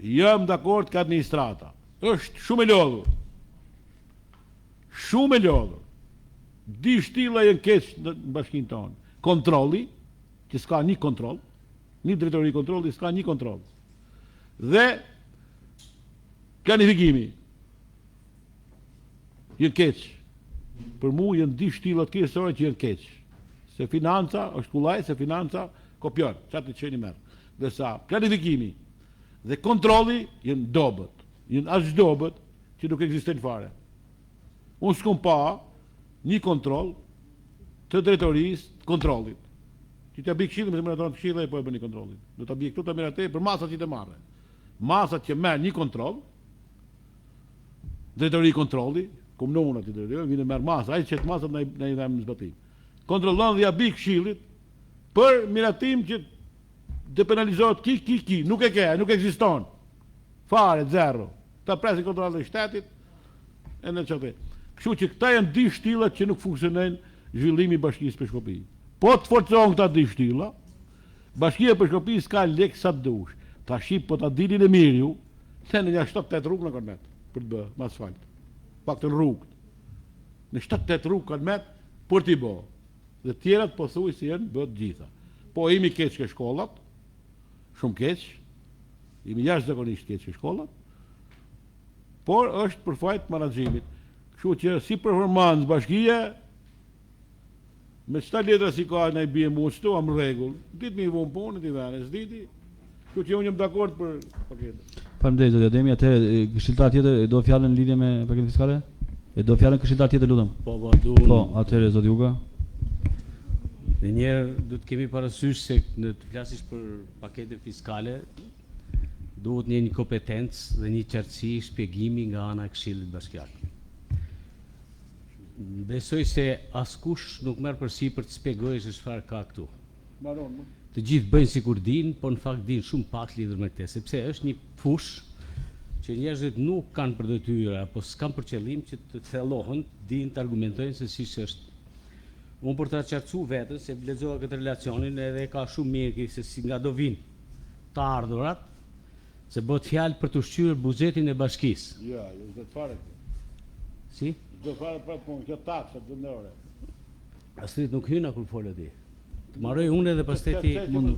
jam dakord ka administrata. është shumë e lodhur. Shumë e lodhur. Di shtilla jenë keqë në bashkinë tonë. Kontrolli, që s'ka një kontroll, një drejtori kontrolli, s'ka një kontroll. Dhe planifikimi. Jenë keqë. Për mu jenë di shtillat kërësore që jenë keqë. Se financa është kullaj, se financa kopjon, qatë të qeni merë. Dhe sa planifikimi dhe kontrolli jenë dobet. Jenë ashtë dobet që nuk eksisten fare. Unë s'kom pa një kontroll të drejtorisë të kontrollit. Që t'ja bëj këshillë, me të mëraton të këshillë e po e bë një kontrollit. Do t'a bëj këtu të mirate për masat që të marre. Masat që merë një kontroll, drejtori kontrolli, komunat të drejtori, vine merë masat, ajë që të masat në i dhe më zbatim. Kontrollon dhe ja bëj këshillit për miratim që depenalizohet ki, nuk e ke, nuk eksiston. Fare, zero. Ta presin kontrollat e shtetit, e në qëtë. Kështu që këta janë di shtillat që nuk funksionojnë zhvillimi i bashkisë për Shkopi. Po të forcohen këta di shtilla, bashkia për Shkopi s'ka lek sa të dush. Ta shqip po ta dilin e mirë ju, se në një 7-8 rrugë në kanë met, për të bë, më asfalt. Pak të rrugët. Në 7-8 rrugë kanë met, për t'i bë. Dhe tjerat po thuj si janë bët gjitha. Po imi keq ke shkollat, shumë keq, imi jashtëzakonisht keq ke shkollat, por është për fajt menaxhimit. Kështu që si performancë bashkia, me qëta letra si ka në i bje mu qëto, am regull, ditë mi i vonë punë, i vene, s'diti, kështu që unë jam dakord për paketin. Faleminderit zotja Ademi, atëherë këshilltar tjetër do fjalën në lidhje me paketin fiskale? E do fjalën këshilltar tjetër lutem? Po, atëherë zoti Uga. Dhe njerë du të kemi parasysh se në të flasish për paketin fiskale, duhet një kompetencë dhe një qartësi shpjegimi nga ana e Këshillit Bashkiak. Besoj se askush nuk merr përsipër të shpjegojë se çfarë ka këtu. Të gjithë bëjnë sikur dinë, por në fakt dinë shumë pak lidhur me këtë, sepse është një fushë që njerëzit nuk kanë për detyrë apo s'kan për qëllim që të thellohen, dinë të argumentojnë se si është. Unë për të qartësu vetën, se lexova këtë relacionin edhe ka shumë mirë se si nga do vinë të ardhurat, se bëhet fjalë për të ushqyer buxhetin e bashkisë. Ja, jo do të fare. Si? Do të fare për punë, kjo taksa vendore. Astrid nuk hyna kur folë ti. Të marroj unë edhe pastaj ti Mund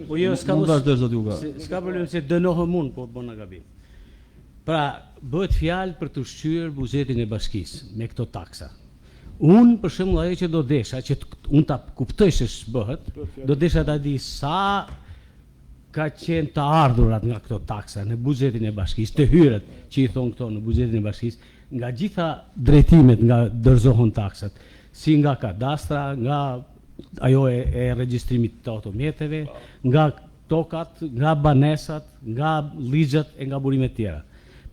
po jo s'ka mund vazhdosh zoti Uga. S'ka problem se dënohem unë po bëna gabim. Pra, bëhet fjalë për të ushqyer buxhetin e bashkisë me këto taksa. Unë për shembull ajo që do desha që unë ta kuptoj se ç'bëhet, do desha ta di sa ka qenë të ardhurat nga këto taksa në buxhetin e bashkisë, të hyrët që i thon këto në buxhetin e bashkisë, nga gjitha drejtimet nga dorëzohen taksat, si nga kadastra, nga ajo e regjistrimit të automjeteve, nga tokat, nga banesat, nga ligjet e nga burimet tjera.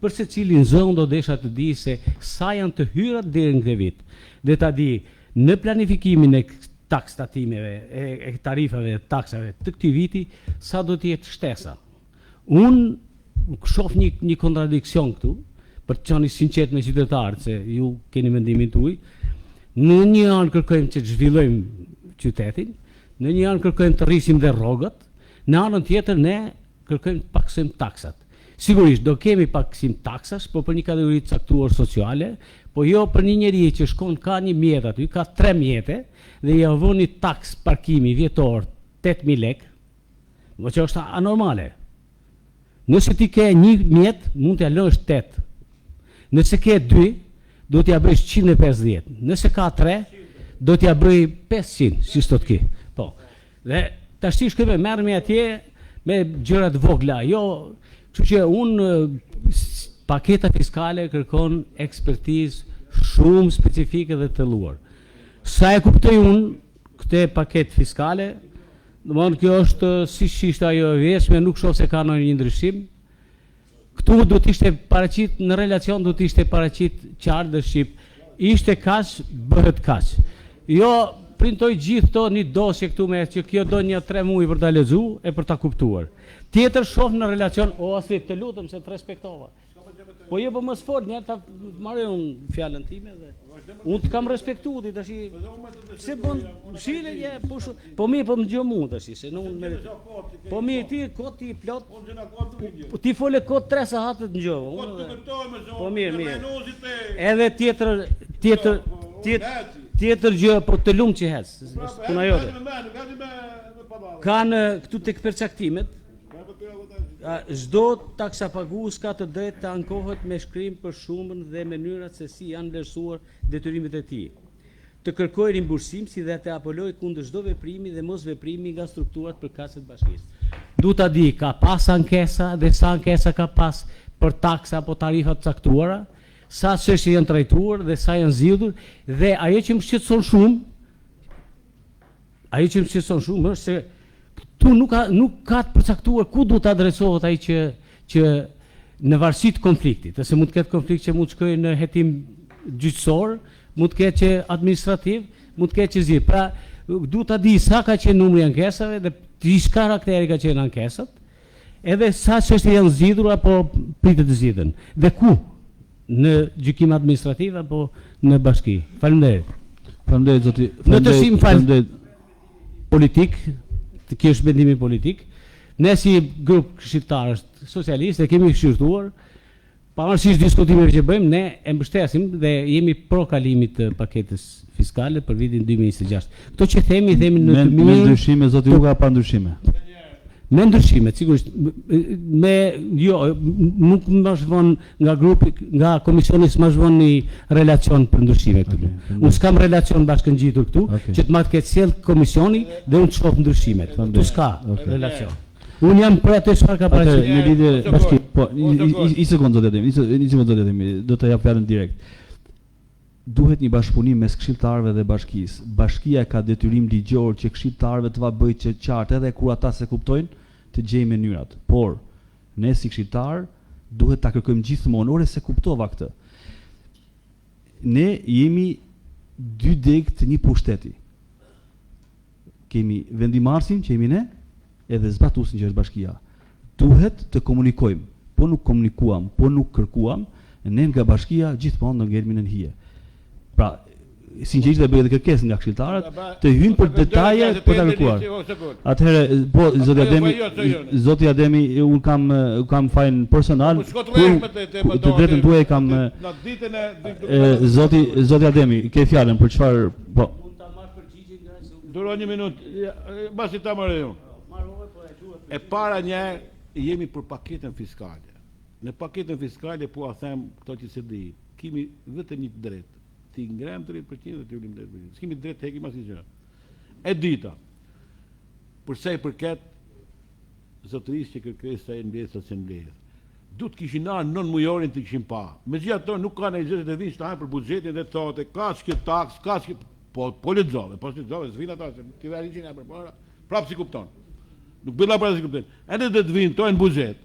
për se cilin zonë do desha të di se sa janë të hyrat deri në këtë vit, dhe ta di në planifikimin e taks tatimeve, e tarifave, taksave të këtij viti, sa do të jetë shtesa. Unë shoh një kontradiksion këtu, për të qenë sinqert me qytetarët, se ju keni mendimin tuaj. Në një anë kërkojmë që të zhvillojmë qytetin, në një anë kërkojmë të rrisim dhe rrogët, në anën tjetër ne kërkojmë të paksojmë taksat. Sigurisht do kemi paksim taksash, po për një kategori të caktuar sociale, po jo për një njeri që shkon ka një mjet aty, ka 3 mjete dhe ja vën një taks parkimi vjetor 8.000 lekë, që është anormale. Nëse ti ke një mjet, mund t'ja lësh 8. Nëse ke 2, do t'ja bësh 150. Nëse ka 3, do t'ja bëj 500, si sot ki. Po. Dhe tash shkojmë merremi atje me gjërat vogla. Jo, kështu që unë paketa fiskale kërkon ekspertizë shumë specifike dhe të thelluar. Sa e kuptoj unë këtë paketë fiskale, domthonë kjo është siç ishte ajo e vjesme, nuk shoh se ka ndonjë ndryshim. Këtu do të ishte paraqit në relacion, do të ishte paraqit qartë dhe shqip. Ishte kaq, bëhet kaq. Jo printoj gjithë to një dosje këtu me që kjo do një 3 muaj për ta lexuar e për ta kuptuar. Tjetër shoh në relacion, ose të lutem se të respektova. Po jo, po mos fol, ne ta marrë unë fjalën time dhe unë të kam respektuar ti tash. Pse bën shile je po mirë po më dëgjoj mua tash se unë po mirë ti kot ti plot. Ti fole kot 3 sahat të dëgjoj. Po mirë. Edhe tjetër gjë po të lumë që hes. Puna jote. Kanë këtu tek përcaktimet. Çdo taksapagues ka të drejtë të ankohet me shkrim për shumën dhe mënyrat se si janë vlerësuar detyrimet e tij. Të kërkojë rimbursim si dhe të apelojë kundër çdo veprimi dhe mos veprimi nga strukturat përkatëse të bashkisë. Du ta di ka pas ankesa dhe sa ankesa ka pas për taksa apo tarifa të caktuara, sa çështje janë trajtuar dhe sa janë zgjidhur dhe ajo që më shqetëson shumë është se tu nuk ka të përcaktuar ku du të adresohet ai që në varësi të konfliktit, ose mund të ketë konflikt që mund të shkojë në hetim gjyqësor, mund të ketë që administrativ, mund të ketë që zgjidh. Pra, du ta di sa ka qenë numri i ankesave dhe ç'i karakteri ka qenë ankesat, edhe sa çështje janë zgjidhur apo pritet të zgjidhen. Dhe ku? Në gjykim administrativ apo në bashki. Faleminderit. Faleminderit zoti. Në të shim politik, kjo është mendimi politik. Ne si grup këshilltarësh socialist e kemi shqyrtuar, pavarësisht diskutimeve që bëjmë, ne e mbështesim dhe jemi pro kalimit të paketës fiskale për vitin 2026. Kto që themi në të mirë. Me ndryshime zoti Uga pa ndryshime. Me ndryshime, sigurisht, nuk më zhvon nga grupi, nga komisioni s'ma zhvon një relacion për ndryshime këtu. Unë s'kam relacion bashkëngjitur këtu, që të ma të ketë sjell komisioni dhe unë të shoh ndryshimet. Tu s'ka relacion. Unë jam për atë çfarë ka paraqitur. Në lidhje bashki, po, një sekondë zoti Ademi, do të jap fjalën direkt. Duhet një bashkëpunim mes këshilltarëve dhe bashkisë. Bashkia ka detyrim ligjor që këshilltarëve të bëjë që qartë edhe kur ata se kuptojnë të gjejë mënyrat. Por ne si këshilltar duhet ta kërkojmë gjithmonë, ore se kuptova këtë. Ne jemi 2 deg të një pushteti. Kemi vendimarrësin që jemi ne, edhe zbatuesin që është bashkia. Duhet të komunikojmë. Po nuk komunikuam, po nuk kërkuam, ne nga bashkia gjithmonë do ngelmi në hije. Pra, sinqerisht dhe bëj edhe kërkesë nga këshilltarët të hyjnë për detaje për ta kërkuar. Atëherë, po zoti Ademi, un kam fajin personal. Të drejtën tuaj kam zoti Ademi, ke fjalën për çfarë, po. Mund ta marr përgjigjen nga duro një minutë, mbasi ta marrë ju. E para një jemi për paketën fiskale. Në paketën fiskale po a them këto që se di, kemi vetëm një drejtë. Ti ngrem 30% dhe ti ulim 10%. S'kemi drejt të hekim asnjë gjë. E dita, për sa i përket zotërisë që kërkesa e mbledhjes së mbledhjes, du të kishin ardhur 9 mujorin të kishin pa. Megjithatë nuk kanë ai gjë të vinë të hajnë për buxhetin dhe thotë ka çka taks, ka çka po lexove, po lexove, s'vin ata se ti vjen 100 për para, prapë si kupton. Nuk bëlla para si kupton. Edhe do të vinë to në buxhet.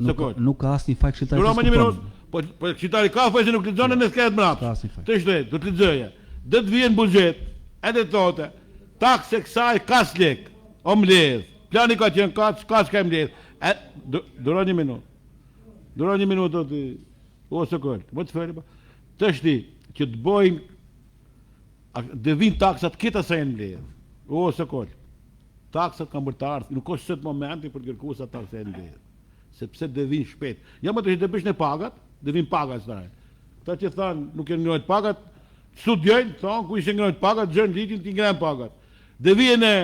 Nuk ka asnjë faj këshilltari. Duro më një minutë. Po këshilltari ka faj se nuk lexon në skelet mbrapa. Të shtet, do të lexoja. Do të vjen buxhet, edhe thotë, taksë kësaj kas lek, o mbledh. Plani ka qenë kas ka mbledh. Duro një minutë. Duro një minutë do të ose kol. Më të fëri. Të shti që të bojnë dhe vinë taksat kita sa janë mbledh. Ose kol. Taksat kanë bërë të ardhë, nuk është sot momenti për kërkuar sa taksat janë mbledh. Sepse dhe vinë shpejt. Ja më të që të bësh në pagat, dhe vinë pagat së ta që thanë nuk e ngrojt pagat, studiojnë, thonë ku ishe ngrojt pagat, gjërën litin t'i ngrojnë pagat. Dhe vinë e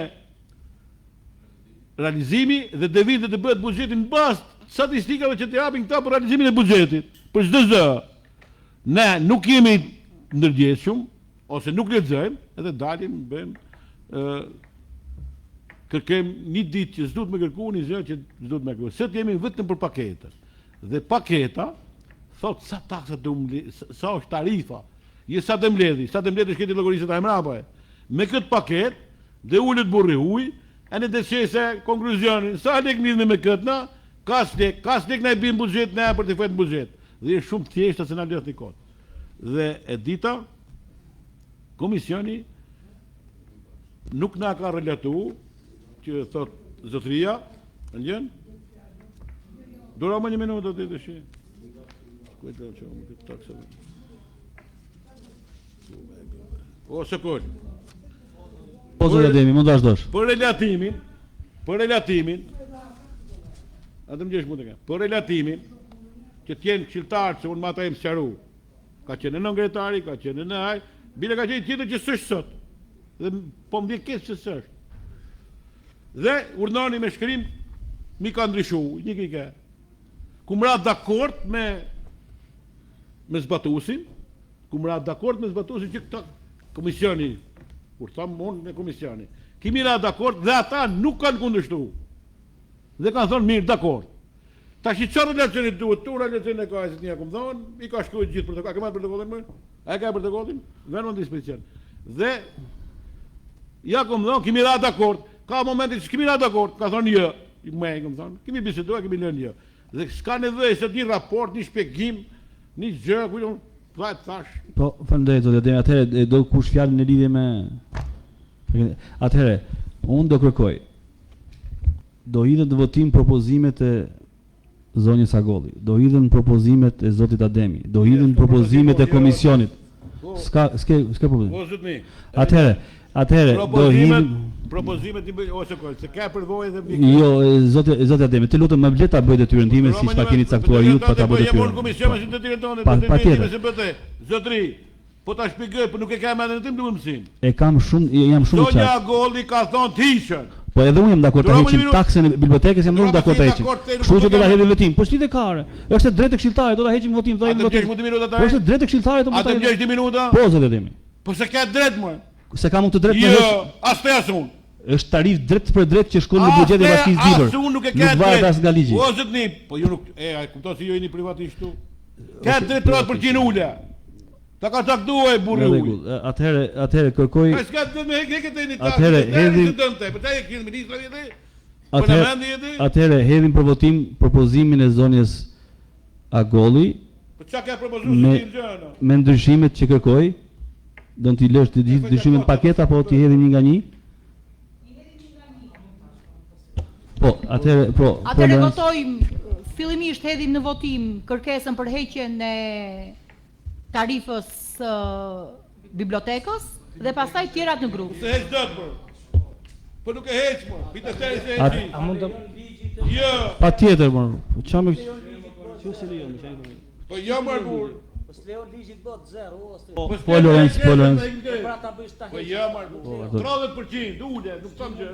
realizimi dhe vinë dhe të bëhet bugjetin në bastë statistikave që të japin këta për realizimin e bugjetit. Për çdo zë. Ne nuk jemi ndërgjegjshëm, ose nuk lexojmë, edhe dalim, bëjmë kërkem një ditë që s'duhet me kërku, një zë që s'duhet me kërku. Sot jemi vetëm për paketën. Dhe paketa, thot sa taksa të sa është tarifa, sa të mbledhi shketi llogarisë ta mrapa. Me këtë paket, dhe ullet burri huj, e në dëshese konkluzionin, sa lek lidhme me këtë na, kas lek na i bim bugjet na për të fëtë bugjet. Dhe është shumë thjeshta se na lëth një kot. Dhe e dita, komisioni nuk na ka relatu që thot zotëria, në gjën, dura më një minutë do të të shi. Kujtë që më këtë taksa. O, sekund. Po, zërë Ademi, mund të vazhdosh. Për relatimin, atë më gjesh mund të ka, për relatimin, që t'jenë këshiltarë që unë ma ta e më sëqaru, ka qenë në ngretari, ka qenë në aj, bile ka qenë tjetër që sështë sot, dhe po më dje kesë që sështë. Dhe urnoni me shkrim, mi ka ndryshu, një kike, ku më ratë dakord me zbatusin, që këta komisioni, kur thamë unë në komisioni, kimi ratë dakord dhe ata nuk kanë kundështu, dhe kanë thonë mirë dakord. Ta shi që relacionit duhet, tu relacionit e ka e si të një këmë thonë, i ka shkujt gjithë protokollin, a ke marrë protokollin më? A ka protokollin? Venë në dispozicion. Dhe, ja këmë thonë, kimi ratë dakord, ka momentit që kimi ratë dakord, ka thonë jo, me e këmë thonë, kimi bisedua, kimi lënë jo. Dhe s'ka nevojë se një raport, një shpjegim, një gjë, kujton, thash. Po, faleminderit zoti Ademi, atëherë do kush fjalën në lidhje me atëherë, unë do kërkoj. Do hidhen në votim propozimet e zonjës Agolli, do hidhen propozimet e zotit Ademi, do hidhen propozimet e komisionit. S'ka problem. Po zotni. Atëherë do hidhen propozimet ose kol, se ka përvojë dhe mbi. Jo, zoti Ademi, të lutem më vlet ta bëj detyrën time siç ta keni caktuar ju për ta bërë detyrën. Po komisionin si detyrën tonë, vetëm zotri. Po ta shpjegoj, po nuk e kam edhe në tim duhet mësim. E kam shumë, jam shumë qartë. Zonja Agolli ka thonë të hiqën. Po edhe unë jam dakord ta heqim taksën e bibliotekës, jam shumë dakord ta heqim. Kështu që do ta hedhim votim. Po s'lidhe ka. Është drejt e këshilltarit, do ta heqim votim, do ta heqim votim. Po është drejt e këshilltarit, do ta heqim. A të 10 minuta? Po zoti Ademi. Po se ka drejt më. Se kam unë të drejt më. Jo, as të asun. Është tarif drejt për drejt që shkon në buxhetin e Bashkisë Dibër. Asun nuk e ka drejt. Nuk varet as nga ligji. O zotni, po ju nuk kupton se ju jeni privatisht këtu. Ka drejt rrot për qinula. Ta ka caktuar burri uj. Atëherë kërkoj. Ai s'ka të më heqë këtë një tash. Atëherë hedhim për votim propozimin e zonjës Agolli. Po çka ka propozuar si gjëna? Me ndryshimet që kërkoj, do t'i lësh të gjithë ndryshimet paketa apo t'i hedhim një nga një? Po, atëherë votojmë, fillimisht hedhim në votim kërkesën për heqjen e tarifës bibliotekës dhe pastaj tjerat në grup. Se heq dot për. Po nuk e heq më. Bitë se heq. A mund të Jo. Patjetër, po çamë Po jo më burr. Po s'leo ligjit bot 0 ose. Po Lorenz. Pra ta bësh ta Po jo më burr. 30% ulje, nuk thon gjë,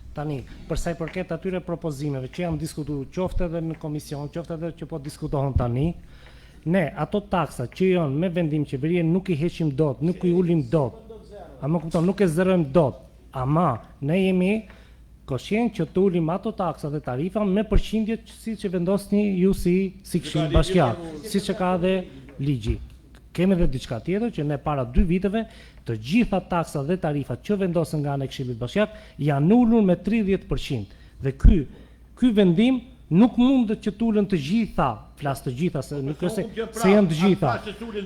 Tani, përsa i përket atyre propozimeve që janë diskutuar qoftë edhe në komision, qoftë edhe që po diskutohen tani, ne ato taksa që janë me vendim qeverie nuk i heqim dot, nuk i ulim dot. A më kupton, nuk e zërojmë dot. Ama ne jemi koshient që të ulim ato taksa dhe tarifa me përqindjet siç e vendosni ju si këshill bashkiak, siç e ka dhe ligji. Kemi edhe diçka tjetër që ne para 2 viteve të gjitha taksat dhe tarifat që vendosen nga ana e Këshillit Bashkiak janë ulur me 30%. Dhe ky vendim nuk mundet që tulen të gjitha, flas të gjitha, se nuk është se janë të gjitha.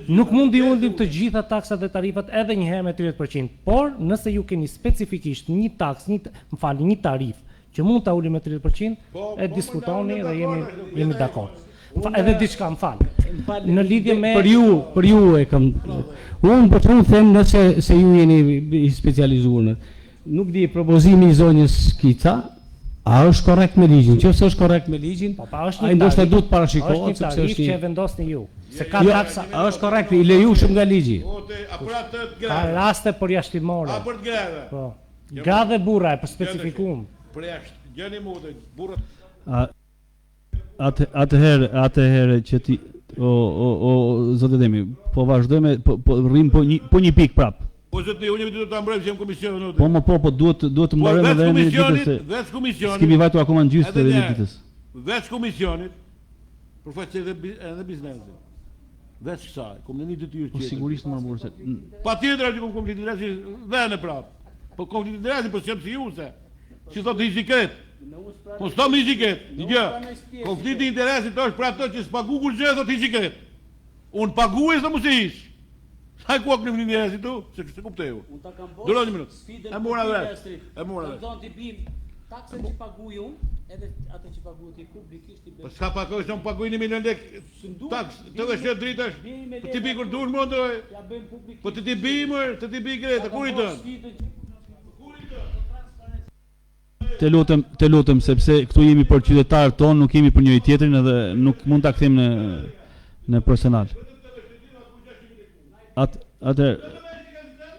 Nuk mundi ulin të gjitha taksat dhe tarifat edhe një herë me 30%, por nëse ju keni specifikisht një taks, një tarif që mund ta uli me 30%, e diskutoni dhe jemi dakord. Edhe diçka në lidhje me për ju e kam unë po të them nëse se ju jeni i specializuar. Nuk di propozimi i zonjës Skica a është korrekt me ligjin? Nëse është korrekt me ligjin, ai ndoshta duhet parashikohet sepse është një që vendosni ju. Se ka taksa. A është korrekt i lejuar nga ligji? Ka raste përjashtimore. A për të grave. Po. Gra dhe burra e për specifikum. Për jashtë, gjeni mu dhe burrat. Atëherë që ti zotë Demi, po vazhdojmë, po rrim po një pikë prap. Po zotë unë do ta mbrojmë në komision. Po duhet të mbarojmë edhe në ditës. Vetë komisionit. Kemi vajtur akoma në gjysmë edhe në ditës. Vetë komisionit përfaqësoj edhe biznesin. Vetë kësaj, komunitetin e detyrë. Po sigurisht më burse. Patjetër aty komunitetin e detyrë vënë prap. Po komunitetin e detyrë po s'jam si ju se. Si thotë i sikret. Po s'to më i sikret. Dgjë. Konflikti i interesit është për ato që s'pagu kur gjë thotë i sikret. Unë paguaj sa mos e ish. Sa ku akni vini njerëzit tu? Se kupteu. Unë ta kam bërë. Duroj një minutë. E mora vetë. Do të ti bim taksën që paguaj unë, edhe atë që paguaj ti publikisht i bëj. Po s'ka paguaj, s'u paguaj 1 milion lekë taks, të dhe shë dritash. Ti bi kur duan më ndroj. Ja bëjmë publikisht. Po ti bi më, ti bi greta, kur i dën? Të lutem sepse këtu jemi për qytetarët tonë, nuk jemi për njëri tjetrin edhe nuk mund ta kthejmë në personal. Atë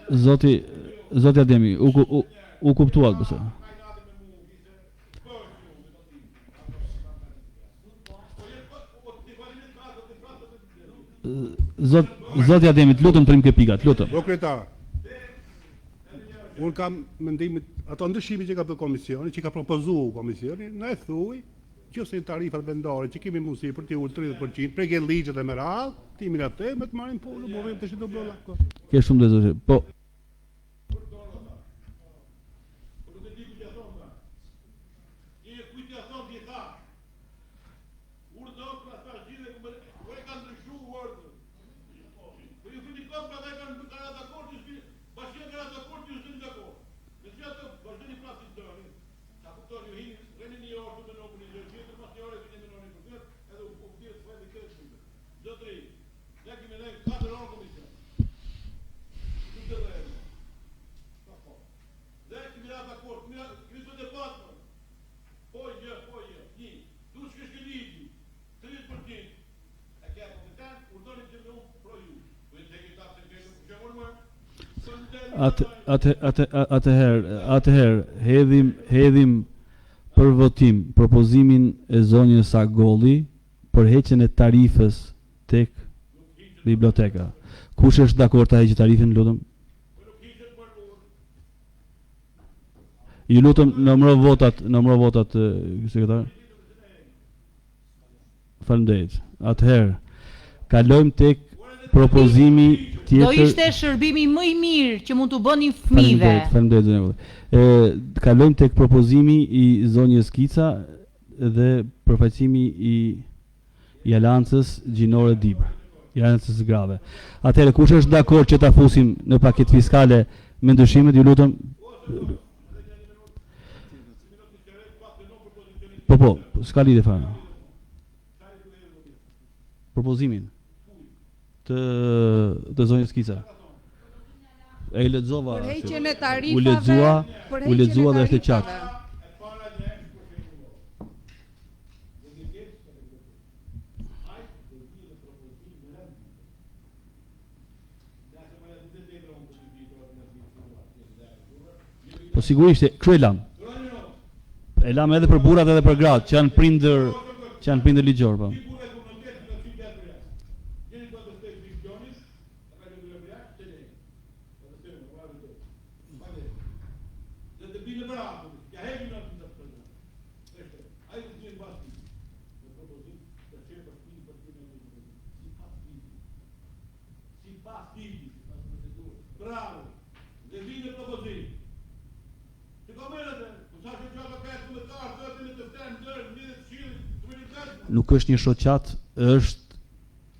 zoti Ademi, u kuptuat bëse. Zoti Ademi, të lutem trim ke pikat, lutem. Do kryetar. Unë kam mendimit ato ndryshime që ka bërë komisioni, që ka propozuar komisioni, na e thuaj që se tarifat vendore që kemi mundësi për t'i ulë 30%, preke ligjet e me radhë, ti minë atë, me të marim polu, më vejmë të shi të blola. Ke shumë dhe zërë, po. Atëherë hedhim për votim propozimin e zonjës Agolli për heqjen e tarifës tek biblioteka. Kush është dakord ta heqë tarifën, lutem? Ju lutem numëro votat sekretar. Faleminderit. Atëherë kalojmë tek propozimi tjetër. Do ishte shërbimi më i mirë që mund t'u bënin fëmijëve. Faleminderit. Kalojmë tek propozimi i zonjës Skica dhe përfaqësimi i Aleancës Gjinore Dibër, i Aleancës grave. Atëherë kush është dakord që ta fusim në paketë fiskale me ndryshimet, ju lutem. Po, s'ka lidhje fare. Propozimin të zonjës Skica. E lexova. Për heqjen e tarifave. U lexua dhe është e qartë. Po sigurisht, kështu e lam. E lam edhe për burrat edhe për gratë, që janë prindër ligjor, po. Bravo, dhe vine propozim. Të komerët, sa që që ka këtë me kartë, të të të të të nuk është një shoqat,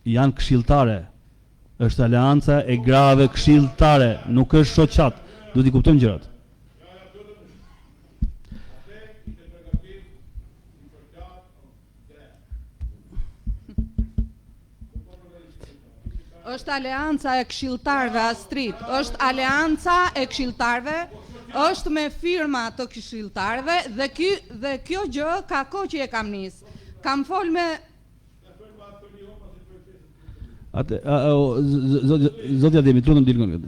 janë këshilltare. Është aleanca e grave këshilltare, nuk është shoqat. Duhet i kuptojmë gjërat. Është aleanca e këshilltarëve, Astrid, është aleanca e këshilltarëve, është me firma të këshilltarëve dhe kjo gjë ka kohë që e kam nis. Kam fol me Zotja Ademi, të lutem dilni nga.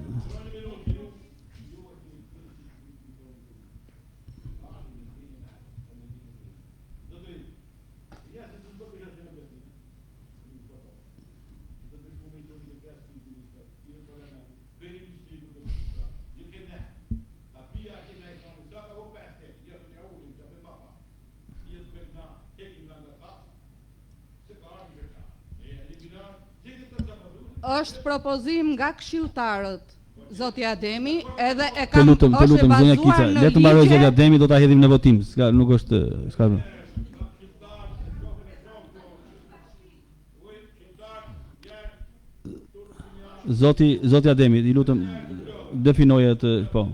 është propozim nga këshilltarët, zoti Ademi, edhe e kam Të lutem, zonja Kica, le të mbaroj zoti Ademi, do ta hedhim në votim. Nuk është, s'ka. Zoti Ademi, i lutem definoje të, po.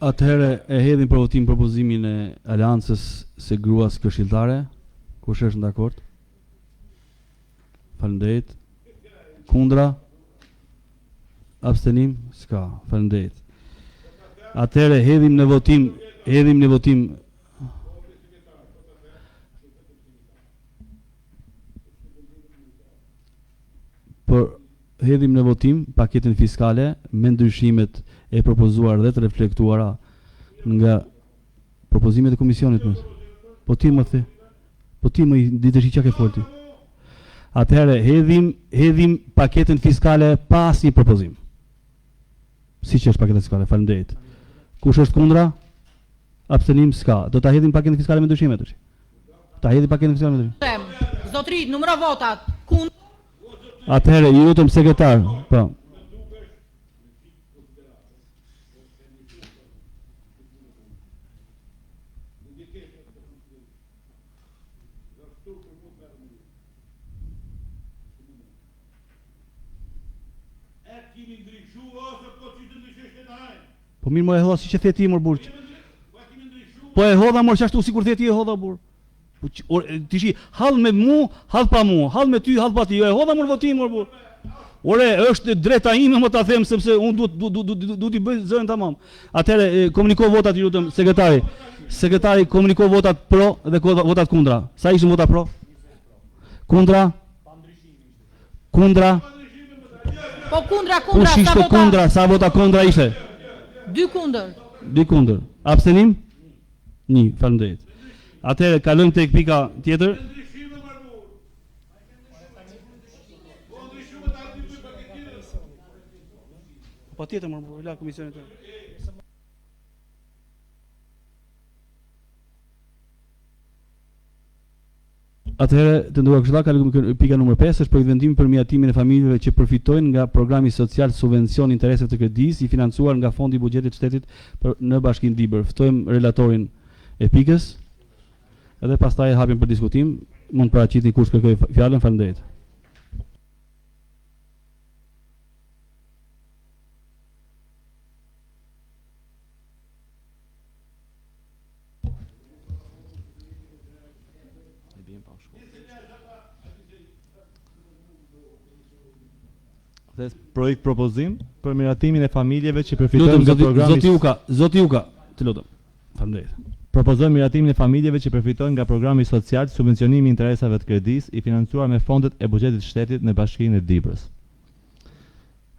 Atëherë e hedhim për votim propozimin e aleancës së gruas këshilltare. Kush është dakord? Faleminderit. Kundra? Abstenim? S'ka. Faleminderit. Atëherë hedhim në votim paketën fiskale me ndryshimet e propozuar dhe të reflektuara nga propozimet e komisionit. Po ti më the. Po ti më ditësh çka ke folti. Atëherë hedhim paketën fiskale pa asnjë propozim. Siç është paketa fiskale, faleminderit. Kush është kundra? Abstenim s'ka. Do ta hedhim paketën fiskale me ndryshime tash. Ta hedhim paketën fiskale me ndryshime. Zotrit, numëro votat. Atëherë, ju lutem sekretar, po. Po mirë më e hodha si që the ti mor burq. Po e hodha mor qashtu sikur the ti e hodha bur. Ti shi, hall me mu, hall pa mu, hall me ty, hall pa ti, jo e hodha mor votim mor bur. Ore, është drejta ime më ta them sepse unë duhet i bëj zërin tamam. Atëherë komuniko votat, ju lutem sekretari. Sekretari komuniko votat pro dhe votat kundra. Sa ishin votat pro? Kundra? Kundra? Po kundra, kush ishte kundra? Sa vota kundra ishte? 2 kundër. 2 kundër. Abstenim? 1, faleminderit. Atëherë kalojmë tek pika tjetër. Po tjetër më la komisionit. Atëherë, të nderuar këshilla, kalojmë pika numër 5, është projekt vendimi për miratimin e familjeve që përfitojnë nga programi social subvencion interese të kredisë i financuar nga Fondi i Buxhetit të Shtetit në Bashkinë Dibër. Ftojmë relatorin e pikës. Edhe pastaj hapim për diskutim. Mund të paraqitni kush kërkoi fjalën, faleminderit. Projekt propozim për miratimin e familjeve që përfitojnë nga programi. Zoti Uka, të lutem. Faleminderit. Propozojmë miratimin e familjeve që përfitojnë nga programi social subvencionimi interesave të kredisë i financuar me fondet e buxhetit të shtetit në Bashkinë e Dibrës.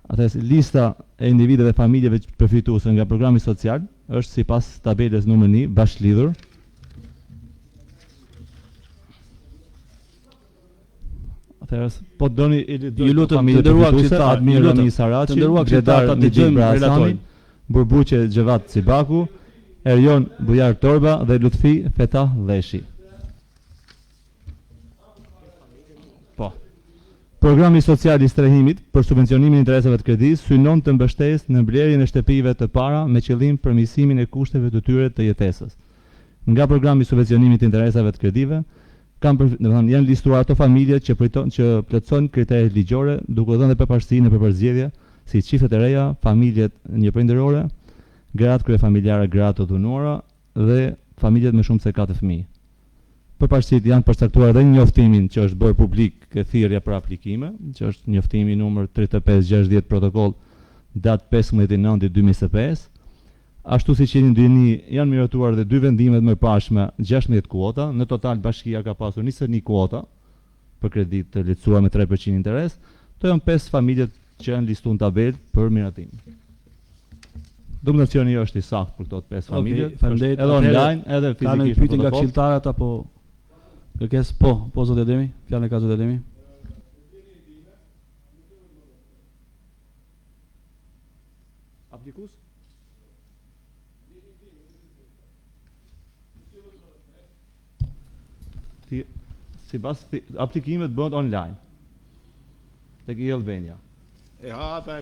Atëherë lista e individëve dhe familjeve përfituese nga programi social është sipas tabelës numër 1 bashkëlidhur. Atëherë po doni ju lutem të nderuar qytetarë, Admir Rami Saraçi, të nderuar Xhedar qytetarë, ta Nidhi dëgjojmë Brahasani, relatorin. Burbuqe Xhevat Cibaku, Erjon Bujar Torba dhe Lutfi Fetah Dheshi. Po. Programi social i strehimit për subvencionimin e interesave të kredisë synon të mbështesë në mbledhjen e shtëpive të para me qëllim përmirësimin e kushteve të tyre të jetesës. Nga programi i subvencionimit të interesave të kredive janë listuar ato familjet që plotësojnë kriteret ligjore, duke dhënë përparësi në përzgjedhje si çiftet e reja, familjet njëprindërore, gratë kryefamiljare, gratë të dhunuara dhe familjet me shumë se 4 fëmijë. Përparësitë janë përcaktuar edhe në njoftimin që është bërë publik e thirrja për aplikime, që është njoftimi numër 3560 protokoll datë 15/9/2025. Ashtu si që dini, janë miratuar dhe 2 vendimet më pashme 16 kuota, në total bashkia ka pasur 21 kuota për kredit të lehtësuar me 3% interes, to janë 5 familjet që janë listuar në tabel për miratim. Dokumentacioni është i saktë për këto 5 familje, faleminderit. Edhe online, edhe Ka në fizikisht. pyetje nga këshilltarët apo kërkesë? Po zot Edemi, fjalën e ka zot Edemi. Aplikus? Sipas aplikimet bëhen online. Tek Albania.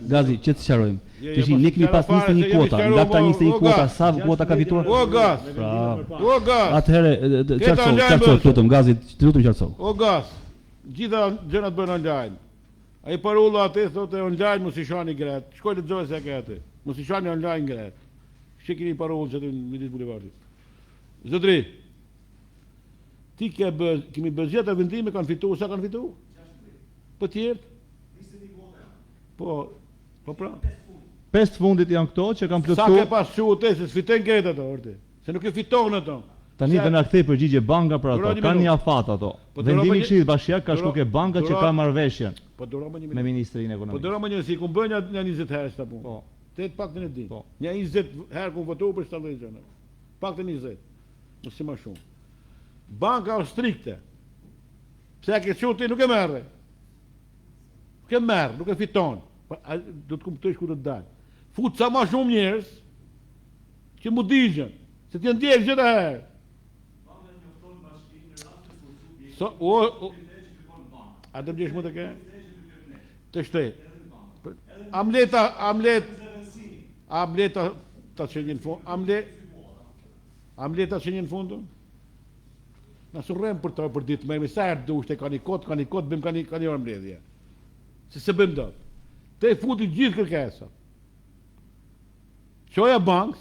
Gazi, që të sqarojmë. Tishin ne kemi pas 21 kuota, nga këta 21 kuota sa kuota ka fituar? O Gaz. O Gaz. Atëherë qartëso, lutem Gazi, lutem qartëso. O Gaz. Gjitha gjërat bëhen online. Ai parolla atë thotë online mos i shani grat. Shkoj lexoj se ka atë. Mos i shani online grat. Shikini parollën që në midis bulevardit. Zotri. Ti kemi bëzgjeta vendime kanë fituar, sa kanë fituar? Po tjerë? Po pra. 5 fundit janë këto që kanë Sa plotësuar. ke pas qutë se s'fitojnë këtë ato, orte. Se nuk e fiton ato. Tani do na kthej përgjigje banka për ato. Duro një Kanë minutë. një afat ato. Po duro Vendimi më i një- Këshillit Bashkiak ka duro- shku ke banka që duro- ka marrëveshjen Po duro më një me minutë. Ministrinë e Po Ekonomisë. duro më një si ku bën një 20 herë sta punë. Po. Te paktën e di. Po. Një 20 herë ku votu për shtatë gjëna. Paktën 20. Mos si më shumë. Banka është strikte. Pse ke çuti nuk e merre. Nuk e merr, nuk e fiton. Do të kuptosh ku do të dalë. Fut sa më shumë njerëz që mu digjen, se ti ndjek gjithë herë. A të bjesh më të ke? Të shte. Amlet ta që një në fund. Amlet ta që një në fundë. Na surrem për ditë me misar dushte, ka një kot, bim ka një amledhje. Se bim do. Te futi gjithë kërkesa. Qoja bankës,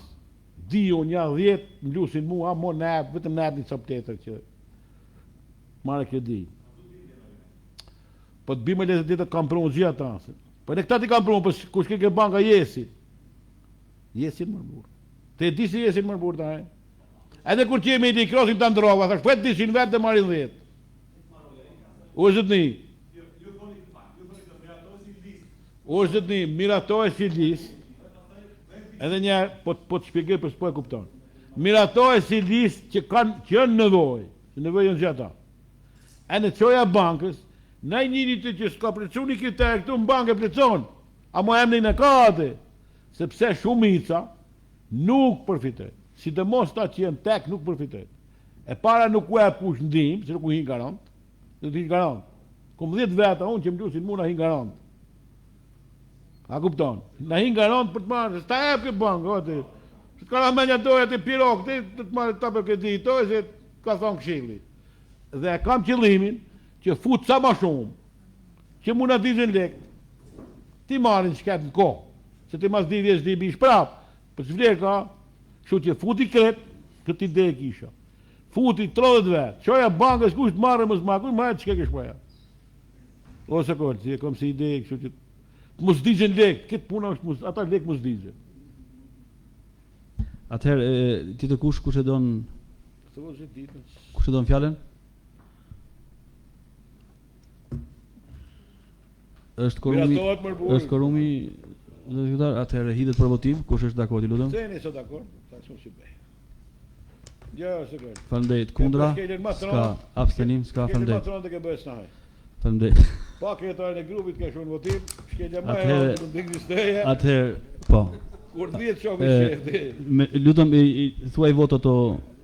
dio një 10, në lusin mu, mo nab, vetëm nab një cop tjetër që marrë kjo di. Po të bime le të kam prunë gjithë ta. Po në këta ti kam prunë, po kush ke banka Jesi. Jesi në mërbur. Te di si Jesi në mërbur ta e. Edhe kur që jemi i di krosim të ndrova, thash, po e dishin vetë dhe marin 10. O zëtni. O zëtni, miratoj si listë. Edhe njerë, po të shpjegoj për s'po e kupton. Miratoj si listë që janë nevojë, që nevojë janë gjitha. E në qoja bankës, në njëri të që s'ka plecu një kriterë këtu në bankë e plecon, a mo emni në kate, sepse shumica nuk përfitet. Si të mos ta që jenë tek nuk përfitet. E para nuk u e push ndim, se nuk u hinë garant, nuk u hinë garant. Kom 10 veta unë që më gjusin mu në hinë garant. A kupton? Në hinë garant për të marrë, se ta e për bankë, ote. Se të ka menja doja të pirok, të të marrë ta për këtë to, se ka thonë këshilli. Dhe kam qëllimin që fut sa ma shumë, që mu në dizin lek, ti marrin shket në kohë, se ti mas di vjesh di bish prap, për që vlerë ka, shu që futi kret, këtë ide e kisha. Futi 30 vetë, qoja bankës kush të marrë mësë ma, kush ma e që ke këshpoja. Ose kërë, si e kom si ide e kështu që mos digjen lek, këtë puna është ata lek mos digjen. Atëherë, tjetër kush e don kush e don fjalën? Është korumi zotëtar, atëherë hidhet për votim, kush është dakord, ju lutem? Seni sot dakord, tash si bëj. Jo, sekond. Faleminderit, kundra? Ska abstenim, ska faleminderit. Matron të ke bëj snaj. Faleminderit. Paketarën e grupit ka shumë votim, shkelja më e rëndë të ekzisteje. Atëherë, po. Kur vjet shoku shef. Lutem thuaj votot to.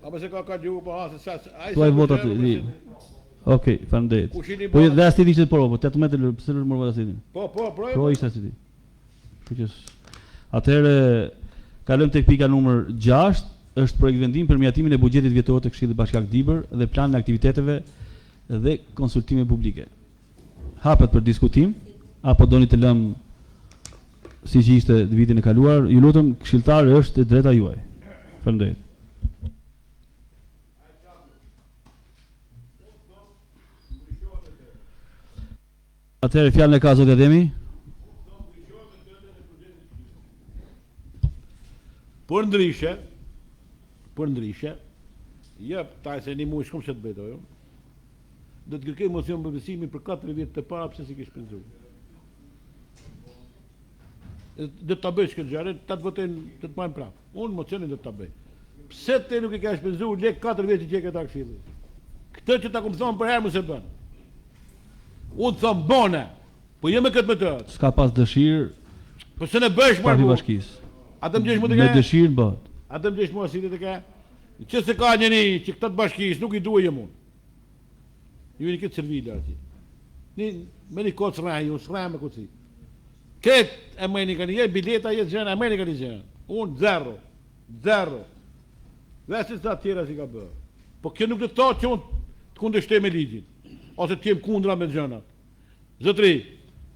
Apo se ka gjuhë po hasë sa ai. Thuaj votot. Okej, faleminderit. Po dhe as ti ishte po, 18 pse nuk morë asitin. Po, Pro ishte asiti. Atëherë kalojmë tek pika numër 6, është projekt vendim për miratimin e buxhetit vjetor të Këshillit Bashkiak Dibër dhe planin e aktiviteteve dhe konsultime publike. Hapet për diskutim apo doni të lëm siç ishte vitin e kaluar? Ju lutem, këshilltar, është e drejta juaj. Faleminderit. Atëherë fjalën e ka zoti Ademi. Por ndryshe, ta se një muaj shumë që të betojo, do të kërkej mocion për besimin për 4 vjet të para pse si ke shpenzuar. Do ta bësh këtë gjë, ta të votojnë, të të marrin prapë. Unë mocionin do ta bëj. Pse ti nuk e ke shpenzuar lek 4 vjet që ke ta këshilli? Këtë që ta kum thon për herë mos e bën. Unë thon bone, po jo me këtë metodë. S'ka pas dëshirë. Po se ne bësh marrë bashkisë. Atë më gjesh më të ke? Me dëshirë bëhet. Atë më gjesh më si të ke? Që se ka njëri që këtë të bashkisë nuk i duaj jam unë. Ju vini këtë servile ati. Me një kocë rraj, unë s'rraj me këci. Këtë e me një kanë jetë, bileta jetë gjënë, e me një kanë gjënë. Unë zero. Dhe se sa tjera si ka bërë. Po kjo nuk të ta që unë të kundështej me ligjin. Ose të jem kundra me gjënat. Zotri,